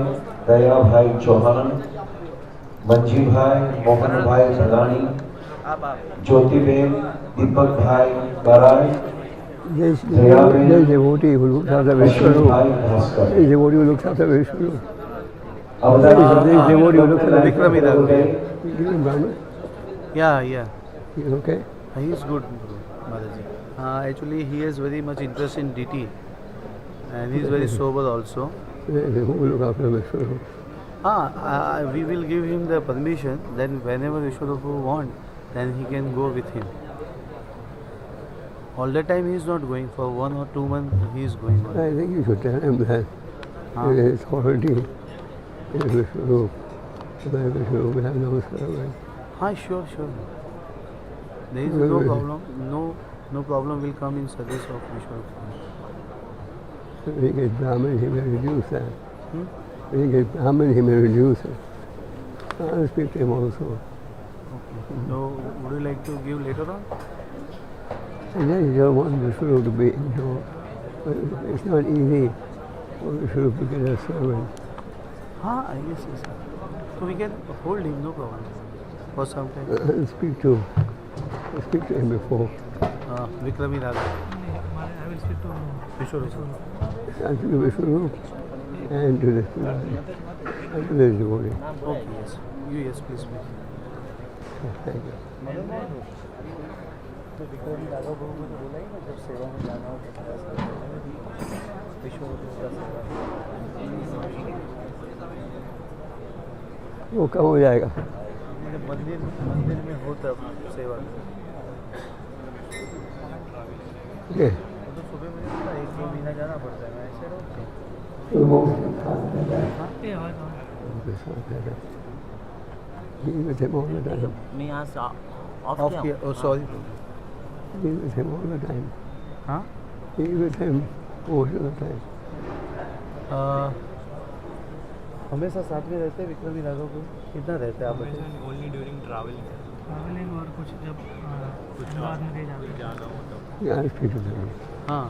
दया भाई चौहान, मंजी भाई, मोहन भाई भदानी, ज्योतिबेन, दीपक भाई बराड़, जय devotee who looks after Vishnu, भाई Bhaskar, jai devotee who looks after Vishnu, अवतार devotee who looks after Vikram इधर गए। Brahman. Yeah. He's okay. He is good, Mataji. Actually, he has very much interest in DT, and he is very sober also. Who will look after Vishnu? We will give him the permission. Then, whenever Vishwarupa want, then he can go with him. All the time he is not going. For 1 or 2 months he is going on. I think you should tell him that हाँ। authority in Vishwarup. By Vishwarup, we have no servant. हाँ, sure. There is no problem. No problem will come in service of Vishwarup. When he gets Brahmin, he may reduce that. When he gets Brahmin, he may reduce it. I'll speak to him also. So, would you like to give later on? And then you don't want Vishwarup to be, it's not easy for Vishwarup to get a servant. Yes. So we can hold him, no problem. For some time. I'll speak to him before. Vikrami Raga. I will speak to Vishwarup. I'll speak to Vishwarup and to the devotee. Okay, yes. Yes, please. Thank you. विक्रमी राघव बाबू को तो बोला ही ना जब सेवा में जाना हो वो कब हो जाएगा? मंदिर में हो तब सेवा। Okay. तो सुबह मुझे पता 1-2 महीना जाना पड़ता है, मैं ऐसे रोकते Be with him all the time. मैं यहाँ से ऑफ ऑफ किया। Oh sorry. Be with him all the time. हाँ? Be with him most of the time. हमेशा साथ में रहते हैं विक्रमी राघव को? कितना रहते हैं आप बताइए? ओनली ड्यूरिंग ट्रैवलिंग और कुछ जब बाद में जाना हो तब। Yeah, I'll speak to him. हाँ।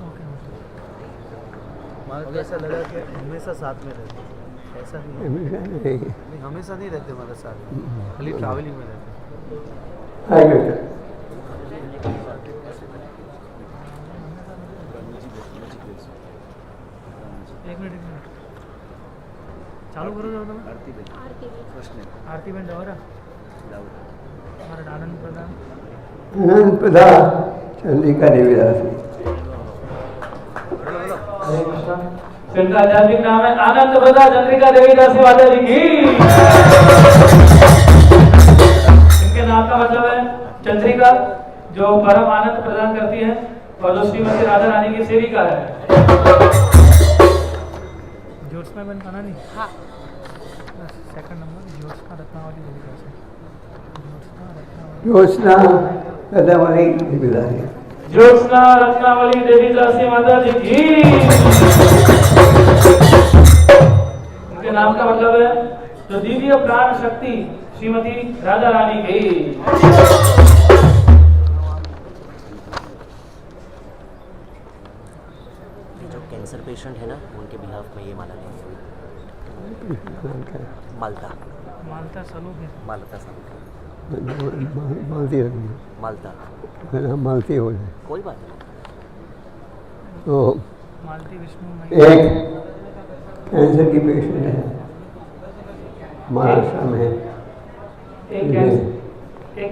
हमारा तो ऐसा लगा कि हमेशा साथ में रहते हैं, ऐसा नहीं है। हमेशा नहीं। नहीं, हमेशा नहीं रहते हमारे साथ, खाली ट्रैवलिंग में रहते हैं। Hi, Victor. एक मिनट चालू करो जाओ आरती बहन जाओ हमारा आनंद प्रधान आनंद प्रधान चंद्रिका देवीदासी। हरे कृष्णा। इनका आध्यात्मिक नाम है आनंद प्रदान चंद्रिका देवीदासी माता जी की। इनके नाम का मतलब है चंद्रिका, जो परम आनंद प्रदान करती है, और जो श्रीमती राधा रानी की सेविका है। ज्योत्सना बहन का ना नहीं। हाँ। Second number Jyotsna Ratnavali Devidasi. ज्योत्सना रत्नावली देवीदासी। ज्योत्सना रत्नावली देवीदासी माता जी की। इनके नाम का मतलब है जो दिव्य प्राण शक्ति श्रीमती राधा रानी की। जो कैंसर पेशेंट है ना, उनके बिहाफ में ये माला लेंगे। माल्टा मालता सलूक है। माल्टा सलूक मालती रखनी। माल्टा मेरा मालती हो जाए कोई बात नहीं। तो मालती विष्णु एक कैंसर की पेशेंट है महाराष्ट्र में। एक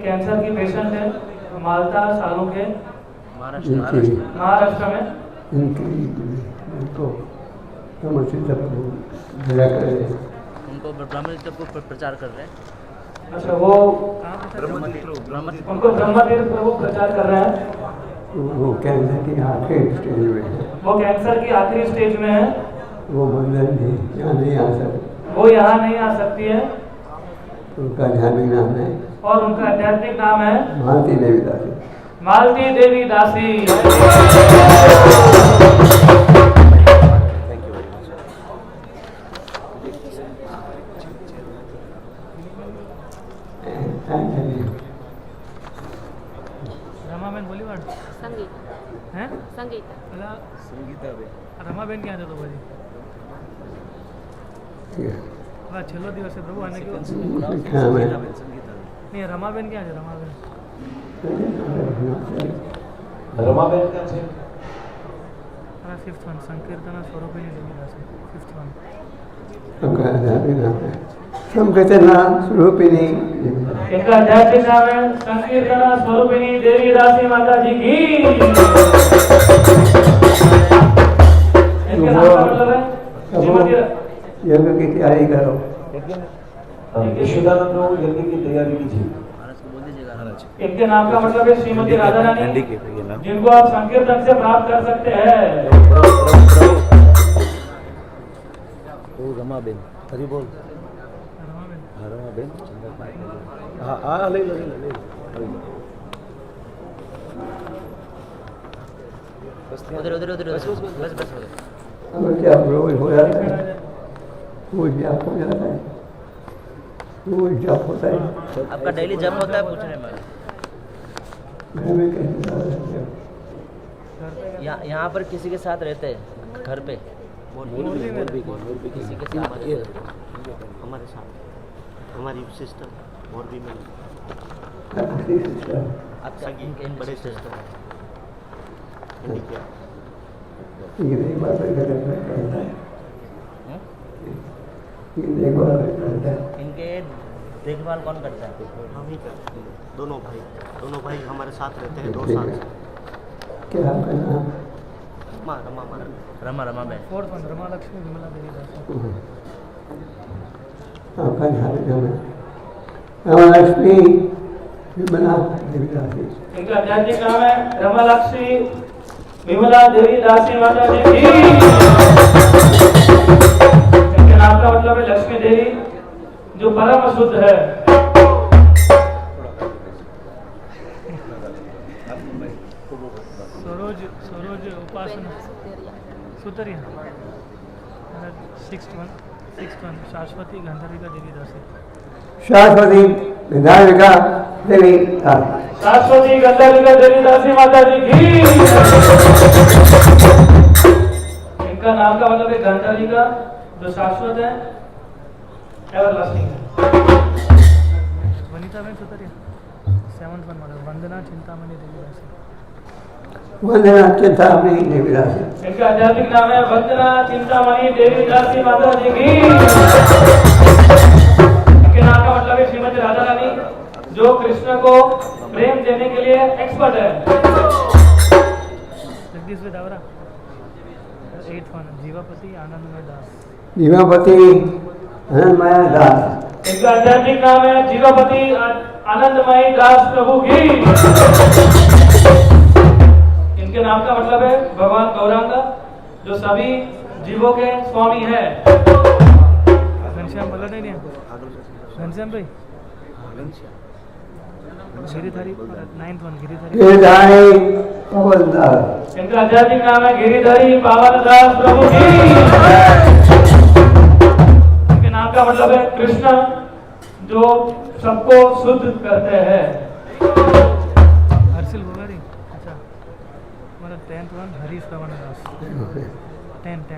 कैंसर की पेशेंट है माल्टा सालों के महाराष्ट्र में। इनको समर्पित भेजा कर रहे हैं। उनको ब्रह्मतीर्थ को प्रचार कर रहे हैं। अच्छा, वो उनको ब्रह्मतीर्थ प्रभु प्रचार कर रहे हैं। वो कैंसर की आखिरी स्टेज में है। वो कैंसर की आखिरी स्टेज में है। वो बंधन नहीं, यहाँ नहीं आ सकती। वो यहाँ नहीं आ सकती है। उनका आध्यात्मिक नाम है, और उनका आध्यात्मिक नाम है मालती देवीदासी। मालती देवी दासी। Thank you very much. Rama बहन बोली वाट संगीत हैं संगीत रमा बहन क्या तो भाई हाँ छेल्लो दिवस है प्रभु आने के क्या मैं नहीं रमा बहन क्या है रमा बहन रमाबेन का છે? અને 5th वन संकीर्तन स्वरूपिणी देवीदासी 5th वन उनका आध्यात्मिक नाम है संकीर्तन स्वरूपिणी। इनका आध्यात्मिक नाम है संकीर्तन स्वरूपिणी देवी दासी माता जी की। इनके नाम का मतलब है श्रीमती। यज्ञ की तैयारी करो। यशोदानंद लोग यज्ञ की तैयारी कीजिए। इनके नाम का मतलब है श्रीमती राधा रानी, जिनको आप संकीर्तन से प्राप्त कर सकते हैं। वो रमाबेन हरी बोल रमाबेन हाँ रमाबेन हाँ हाँ ले लो ले लो ले लो हरी बोल उधर उधर उधर बस बस बस अगर क्या रोज हो जाता है, रोज जाप हो जाता है, रोज जाप होता है। आपका डेली जब होता है पूछने में घर में कैसे ज्यादा रहते हो? यहाँ पर किसी के साथ रहते हैं घर पे किसी के साथ हमारे साथ हमारी सिस्टर और भी में आपकी सिस्टर आपका बड़े सिस्टर ये देखभाल करता है, ये देखभाल करता है। इनके देखभाल कौन करता है? हम ही करते हैं। दोनों भाई हमारे साथ रहते हैं 2 साल से। क्या आपका नाम? रमा मैं फोर्थ वन रमा लक्ष्मी विमला देवी दास आपका नाम है रमालक्ष्मी विमला देवी दासी। इनका आध्यात्मिक नाम है रमालक्ष्मी विमला देवी दासी माता जी की। इनके नाम का मतलब है लक्ष्मी देवी जो परम शुद्ध है। सरोज उपासना सुतरिया 6th one शाश्वती गंधर्विका देवी दासी। शाश्वती गंधर्विका देवी दासी। शाश्वती गंधर्विका देवी दासी माता जी की। इनका नाम का मतलब है गंधर्विका जो शाश्वत है, एवरलास्टिंग है। वनिता बेन सुतरिया 7th one मतलब वंदना चिंतामणि देवी दासी। वंदना चिंतामणि देवी दासी। इनका आध्यात्मिक नाम है वंदना चिंतामणि देवी दासी माता जी की। इनके नाम का मतलब है श्रीमती राधा रानी जो कृष्ण को प्रेम देने के लिए एक्सपर्ट है। जगदीश दावरा 8th one जीवापति आनंदमय दास। जीवापति आनंदमय दास। इनका आध्यात्मिक नाम है जीवापति आनंदमय दास प्रभु की। इनके नाम का मतलब है भगवान गौरांग जो सभी जीवों के स्वामी है। घनश्याम बोला नहीं घनश्याम भाई गिरिधारी 9th one गिरिधारी पवन दास। इनका आध्यात्मिक नाम है गिरिधारी पावन दास प्रभु की। इनके नाम का मतलब है कृष्ण जो सबको शुद्ध करते हैं। हर्षिल भोगारी अच्छा मतलब 10th one हरीश श्रवण दास 10th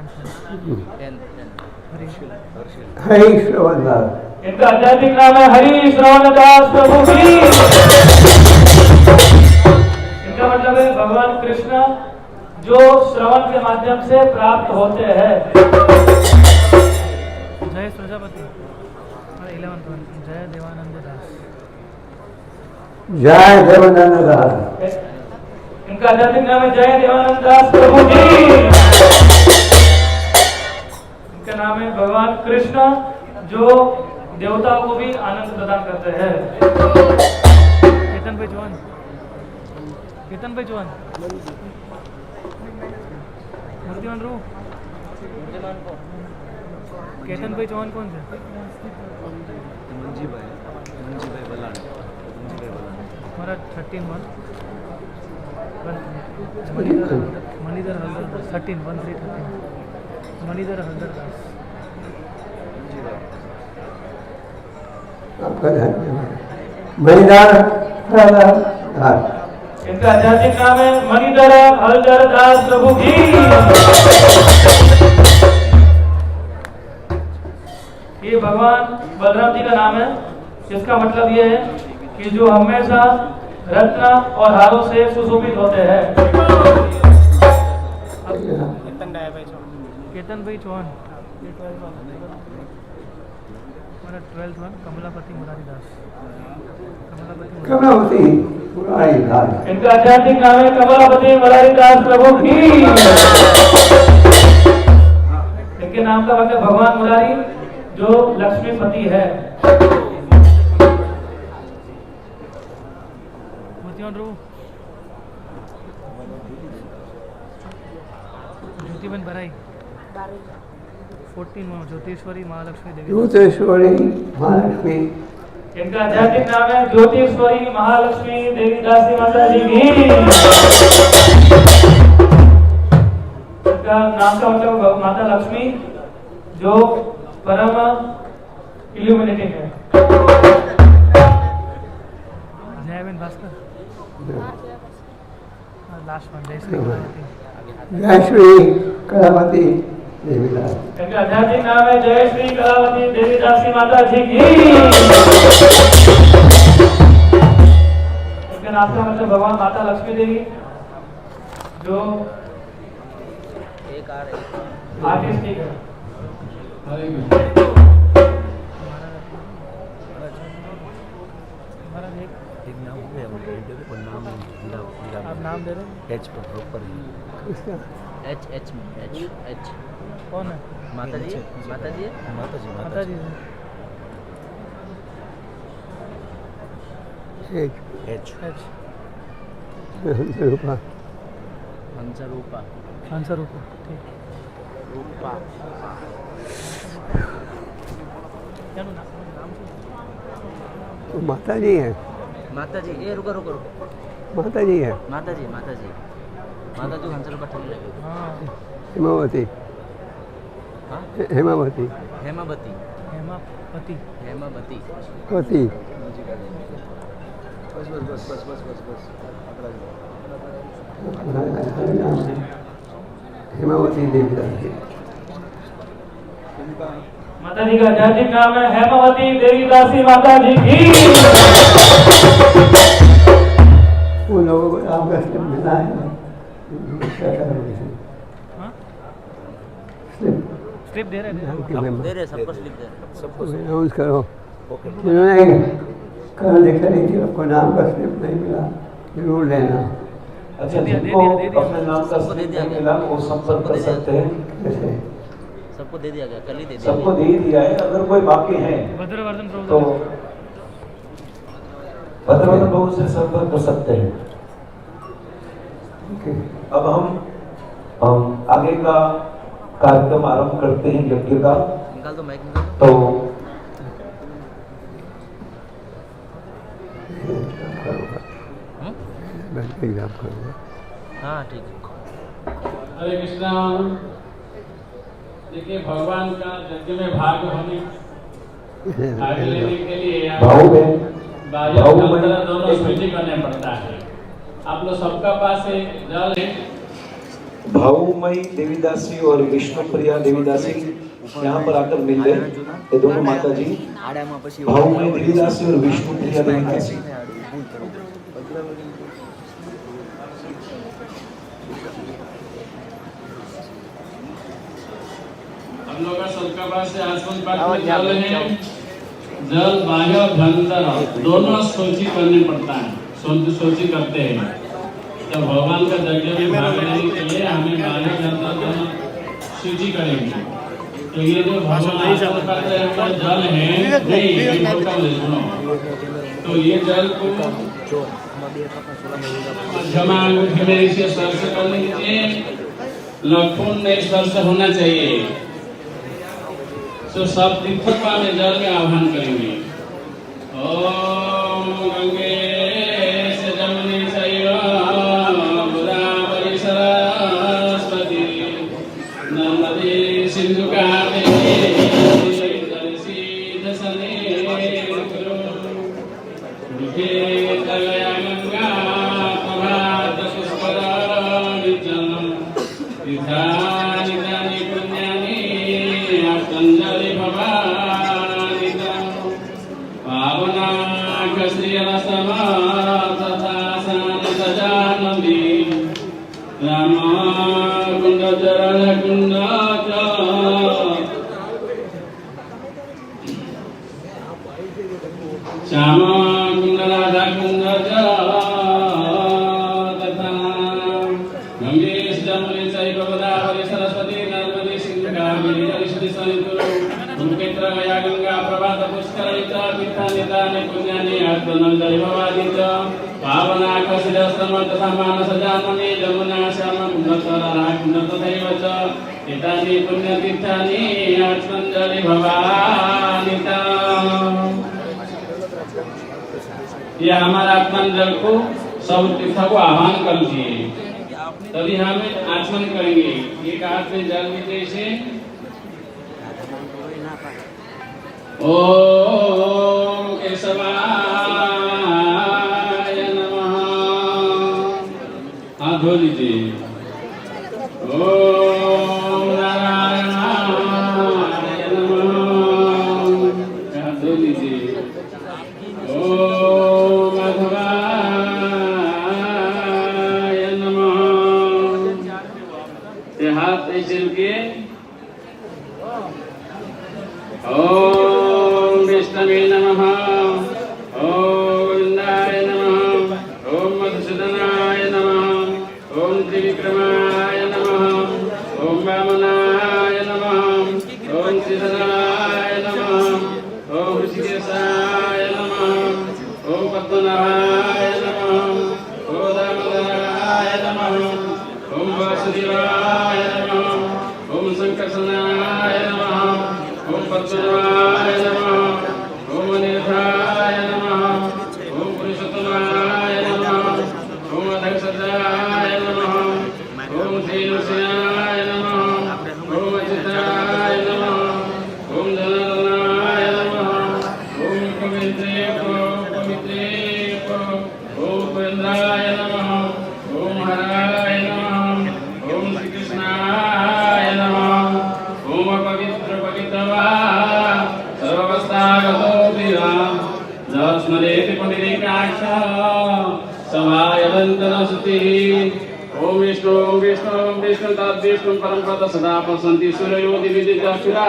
हरीश श्रवण दास। इनका आध्यात्मिक नाम है हरीश श्रवण दास प्रभु की। इनका मतलब है भगवान कृष्ण जो श्रवण के माध्यम से प्राप्त होते हैं। जय प्रजापति 11th one जय देवानंद दास। जय देवानंद दास। इनका आध्यात्मिक नाम है जय देवानंद दास प्रभु जी। इनका नाम है भगवान कृष्ण जो देवताओं को भी आनंद प्रदान करते हैं। केतन भाई चौहान मूर्तिमान रू केतन भाई चौहान कौन से? मंजी भाई बलान हमारा 13 one मणिधर हल्दर 13 मणिधर हल्दर दास। आपका धन्यवाद। मणिधर हल्दर दास। इनका आध्यात्मिक नाम है मणिधर हल्दर दास प्रभु की। ये भगवान बलराम जी का नाम है जिसका मतलब ये है कि जो हमेशा रत्न और हारों से सुशोभित होते हैं। केतन भाई चौहान 12th one कमलापति मुरारी दास। कमलापति मुरारी दास। इनका आध्यात्मिक नाम है कमलापति मुरारी दास प्रभु की। इनके नाम का मतलब भगवान मुरारी जो लक्ष्मीपति है। ज्योतिबन बराई 14 ज्योतिश्वरी महालक्ष्मी देवी। ज्योतिश्वरी महालक्ष्मी। इनका आध्यात्मिक नाम है ज्योतिश्वरी महालक्ष्मी देवी दासी माता जी की। इनका नाम का मतलब माता लक्ष्मी जो परम इल्यूमिनेटिंग है। जयवेन भास्कर लास्ट वन जयश्री कलावती देवी दास। इनका आध्यात्मिक नाम है जयश्री कलावती देवी दासी माता जी की। इनका नाम का मतलब भगवान माता लक्ष्मी देवी जो आर्टिस्टिक है। आप नाम दे रहे हैं? एच पर proper H H H H कौन है? माता जी माता जी माता जी माता जी एक एच एच रूपा हंसरूपा आंसर ऊपर ठीक। रूपा क्या नाम तो माता जी है। माता जी ये रुको रुको रुको माता जी है। माता जी माता जी माता जी हंसरूपा ठंडी लगी। हाँ हेमावती। हाँ हेमावती हेमावती हेमापति हेमावती होती हेमावती देवी दास। माता जी का आध्यात्मिक नाम है हेमावती देवी दासी माता जी की। उन लोगों को आपका स्लिप मिला है। हाँ? स्लिप स्लिप दे रहे हैं। दे रहे सबको स्लिप दे रहे सबको अनाउंस करो। जिन्होंने कल लिखा नहीं थी आपको नाम का स्लिप नहीं मिला जरूर लेना। अच्छा, दे दिया, जिनको दे दिया। अपने नाम का सबको दे स्लिप दिया नहीं गया। मिला वो संपर्क कर सकते हैं। जैसे सबको दे दिया गया कल ही दे दिया सबको दे ही दिया है। अगर कोई बाकी है भद्रवर्धन प्रभु तो भद्रवर्धन प्रभु से संपर्क कर सकते हैं। अब हम आगे का कार्यक्रम आरंभ करते हैं यज्ञ का। निकाल दो माइक निकाल दो। तो एग्जाम करूँगा। हाँ ठीक है। हरे कृष्णा। देखिए भगवान का यज्ञ में भाग लेने के लिए भाव में बाह्य और अंतर दोनों शुद्धि करने पड़ता है। आप लोग सबका पास जल है। भावमयी देवीदासी और विष्णुप्रिया देवीदासी यहाँ पर आकर मिल गए। ये दोनों माता जी भावमयी देवीदासी और विष्णुप्रिया देवीदासी। हम लोग का सबका पास से आसमान पाठ में जल है। जल बाह्य और भयंकर दोनों सोची करने पड़ता है। सोची करते हैं। जब भगवान का यज्ञ में भाग लेने के लिए हमें बाह्य भयंकर दोनों सूची करेंगे। तो ये जो भगवान आसन करते हैं वो जल है नहीं सुनो। तो ये जल को मध्यमा अंगूठे में इसे स्पर्श करने कीजिए। नाखून में स्पर्श होना चाहिए। तो सब तीर्थों में जल में आह्वान करेंगे। ओम गंगे से जमुने चैव गोदावरी सरस्वती नर्मदे सिंधु कावेरी जलेस्मिन् सन्निधिं कुरु। दुःखे तवया गंगा प्रभात पुष्कराणि च तीर्थानि तानि पुण्यानि आप्तञ्जलि भवानि च पावनाकश्रियरसमा तथा सजानन्दी रामकुण्डचरणकुण्ड च श्यामकुण्डराधाकुण्ड च तथा गंगे जमुने चैव गोदावरी सरस्वती नर्मदे सिंधु कावेरी जलेस्मिन् सन्निधिं कुरु। गंगा प्रभात पुष्कर नमस्कारिता तीर्थानितानि पुण्यानि अर्पणञ्जलि भवादित पावनाकशिरश्रम तथा मानसजान्मनि जमुना श्याम कुण्डतराकुण्ड तथैव च एतानि पुण्यतीर्थानि अर्पणञ्जलि भवादित। यह हमारा आत्मन जल को सब तीर्थ को आह्वान कर दिए, तभी हम आचमन करेंगे। एक हाथ में जल लीजिए इसे। ओम केशवाय नमः। हाथ धो लीजिए। ओम नारायणाय नमः। हाथ धो लीजिए। ओम माधवाय नमः। ये हाथ ऐसे रुकिए। ओम विष्णवे नमः। ओम गोविंदाय नमः। ओम मधुसूदनाय नमः। ओम त्रिविक्रमाय नमः। ओम वामनाय नमः। ओम श्रीधराय नमः। ओम ऋषिकेशाय नमः। ओम पद्मनाभाय नमः। ओम दामोदराय नमः। ओम वासुदेवाय नमः। ओम संकर्षणाय नमः। ओम पद्मनाभाय नमः। ओम अनिरुद्धाय नमः। ओम पुरुषोत्तमाय नमः। ओम अधर्षजाय नमः। ओम श्रीनृसिंहाय नमः। ओम अच्युताय नमः। ओम जनार्दनाय नमः। ओम पवित्रे ओम पुरेन्द्राय नमः। ओम हराय नमः। ओम श्रीकृष्णाय नमः। ओम पवित्र पवित्रवा सर्ववस्थागतो विराम स्मरेति पुण्डरीकाक्ष समाय वन्दनस्तुतिः। ओम विष्णु तद्विष्णु परम पद सदा पश्यन्ति सूर्यो दिविदितासुराततम्।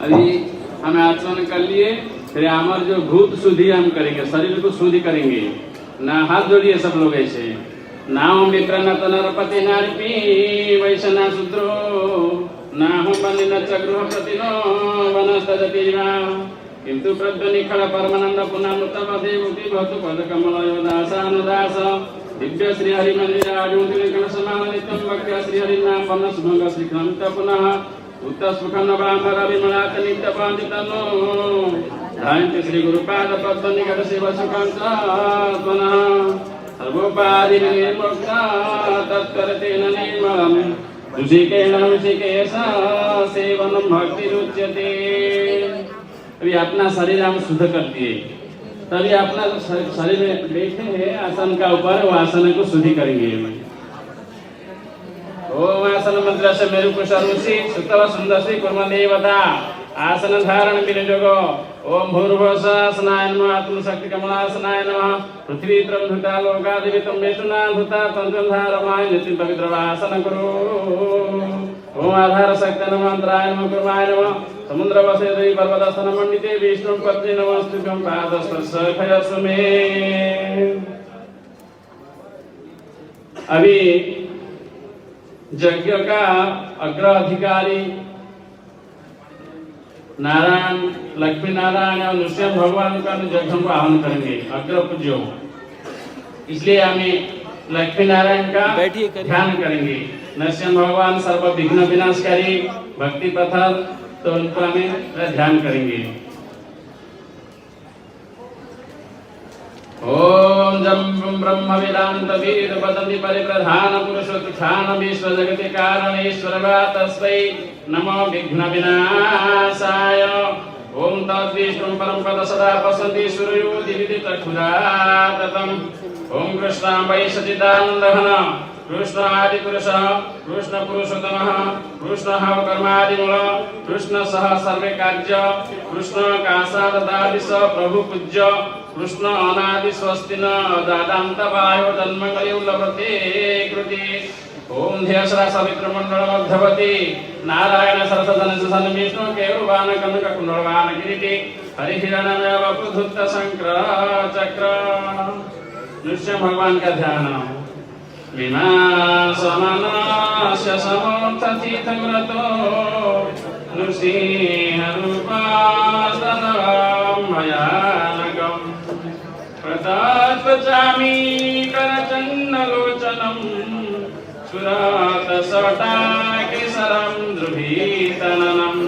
अभी हमें आचमन कर लिए, फिर हमारे जो भूत शुद्धि हम करेंगे, शरीर को शुद्धि करेंगे। ना हाथ जोड़िए सब लोग ऐसे। नाम मित्र न तनरपति नारिपी वैश्य शूद्रो ना हम बनि न चक्रुपति नो वनस्तजति किंतु प्रद्वनिखल परमानंद पुनमृतमधे मुक्ति भवतु पदकमलयो दासानुदास दिव्य श्री हरि मंदिर आजुतिलिकन समान नित्यं भक्त्या श्री हरि नाम पन्न सुभंग श्री कृत पुनः उत्तस्मुखन ब्राह्मण विमलात नित्य पांडितनो धायन्ति श्री गुरुपाद पद्म निकट सेवा सुखांत पुनः सर्वोपाधि निर्मुक्ता तत्करतेन निर्मलम् ऋषिकेश सेवनम भक्ति रुच्यते। अभी अपना शरीर हम शुद्ध कर दिए, तभी अपना शरीर में बैठे हैं आसन का ऊपर, वो आसन को शुद्धि करेंगे। ओम आसन मंत्र से मेरु कुशरुषि सुतव सुंदर श्री कुर्म देवता आसन धारण विनियोगो। ओम भूर्भुवस्सनाय नमः। आत्मशक्ति कमलासनाय नमः। पृथ्वी त्रंधुता लोकादिवितं मेषुना धुता तंत्रधारमाय नित्य पवित्र आसन करो। ओम आधार शक्ति नमः। अंतराय नमः। कुर्माय नमः। समुद्र वसे देवी पर्वतस्थन मंडिते विष्णु पत्नी नमस्तुभ्यं पादस्पर्शयस्व मे। अभी यज्ञ का अग्र अधिकारी नारायण, लक्ष्मी नारायण और नृसिंह भगवान का यज्ञ को आह्वान करेंगे, अग्र पूज्यो। इसलिए हमें लक्ष्मी नारायण का ध्यान करेंगे। नरसिंह भगवान सर्व विघ्न विनाशकारी भक्ति पथर, तो उनको हमें ध्यान करेंगे। ओम जम ब्रह्म वेदांत वेद वदन्ति परिप्रधान पुरुषोत्थान विश्व जगति कारणेश्वर तस्मै नमो विघ्न विनाशाय। ओम तद्विष्णु परम पद सदा पश्यन्ति सूर्यो दिविदितक्षुराततम्। ओम कृष्ण वै सच्चिदानन्दघन कृष्ण आदि पुरुष कृष्ण पुरुषोत्तमः कृष्ण कर्मादिमूल कृष्ण सह सर्वे कार्य कृष्ण काशादादि स प्रभु पूज्य कृष्ण अनादि स्वस्ति न दादांत वायो जन्मकलियो लभते कृति। ओम ध्यसरा सवित्र मंडल मध्यवती नारायण सरसदन सन्न विष्णु केरुवान कनक कुंडलवान किरीटी हरिहिरणमेव प्रधुत शंकर चक्र। नृसिंह भगवान का ध्यान। मीमांसमनस्य समर्थचित्तव्रतो नृसिंहरूपास्तदं भयानकम्। प्रतत्वचामि करचन्दलोचनं सुरतसटाकेसरं द्रुहीतननं।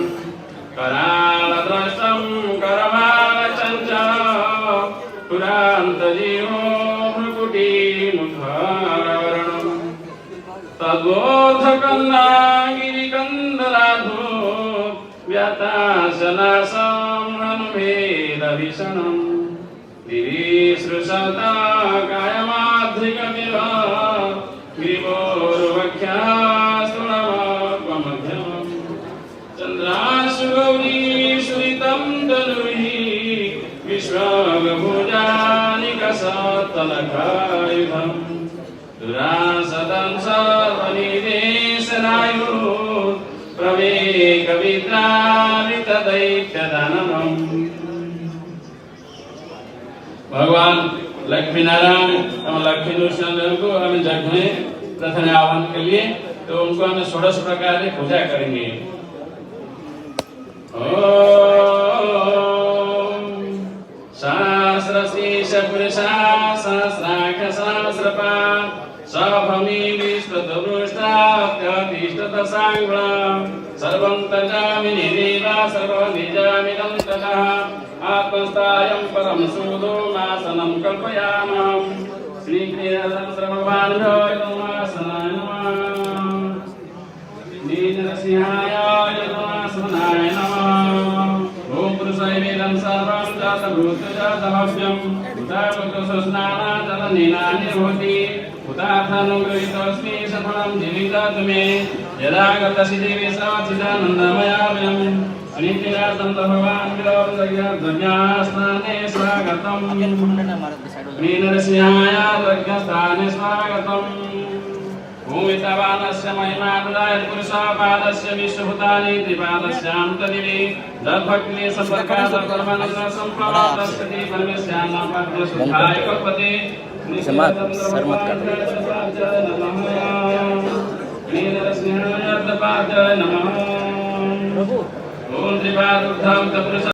करालद्रष्टं करमालचञ्चलं पुरान्तजीवो भ्रुकुटीमुखरवर्णं। तद्बोधकन्दागिरिकन्दराधो व्यातासनासं हनुमेदभीषणं। दिविसृशता कायमाध्रिकमिव ग्रीवोर्वख्यास्तुणमध्यमम्। चन्द्राशुगौरी सुरितं तनुभिः विश्वभुजानिकसत्तलकायुधम्। दुरासदं सर्वनिदेशनायुः प्रवेकविद्रावितदैत्यदानवम्। भगवान लक्ष्मी नारायण और लक्ष्मी नृसिंह को हम जग में प्रथम आह्वान के लिए तो उनको हम 16 प्रकार की पूजा करेंगे। ओम सहस्रशीर्ष पुरुषा सहस्राक्ष सहस्रपाद सभमी विश्वतवृष्टात्यतिष्ठतसाङ्गं। सर्वं तजामिनि देवा सर्वनिजामिदं ततः। आत्मस्थायं परम सुदोमासनं कल्पयामः। श्रीकृष्णभगवान्भ्यो नमासनाय नमः। श्रीनरसिंहाय नमासनाय नमः। ओम पुरुषाय वेदं सर्वं जातभूतजातमव्यं। उदाहृतस्नानाजलनेनानिर्भूति उदाहरणगृहीतोऽस्मि सफलं जीवितं मे। यदा गतसिदेवी सचिदानन्दमयामयम्। श्रीनिवासं भगवान् विलोकयज्ञस्नाने स्वागतम्। श्रीनरसिंहाय यज्ञस्थाने स्वागतम्। भूमितवानस्य महिमानुदाय पुरुषापादस्य विश्वभूतानि त्रिपादस्यान्तदिवि दद्भक्तिने सम्पर्कात् कर्मणः सम्प्राप्तस्ति परमेश्यानां पद्यसुधाय कल्पते। श्रीनरसिंहाय नमः। ओम त्रिपादुर्धं तपुरुष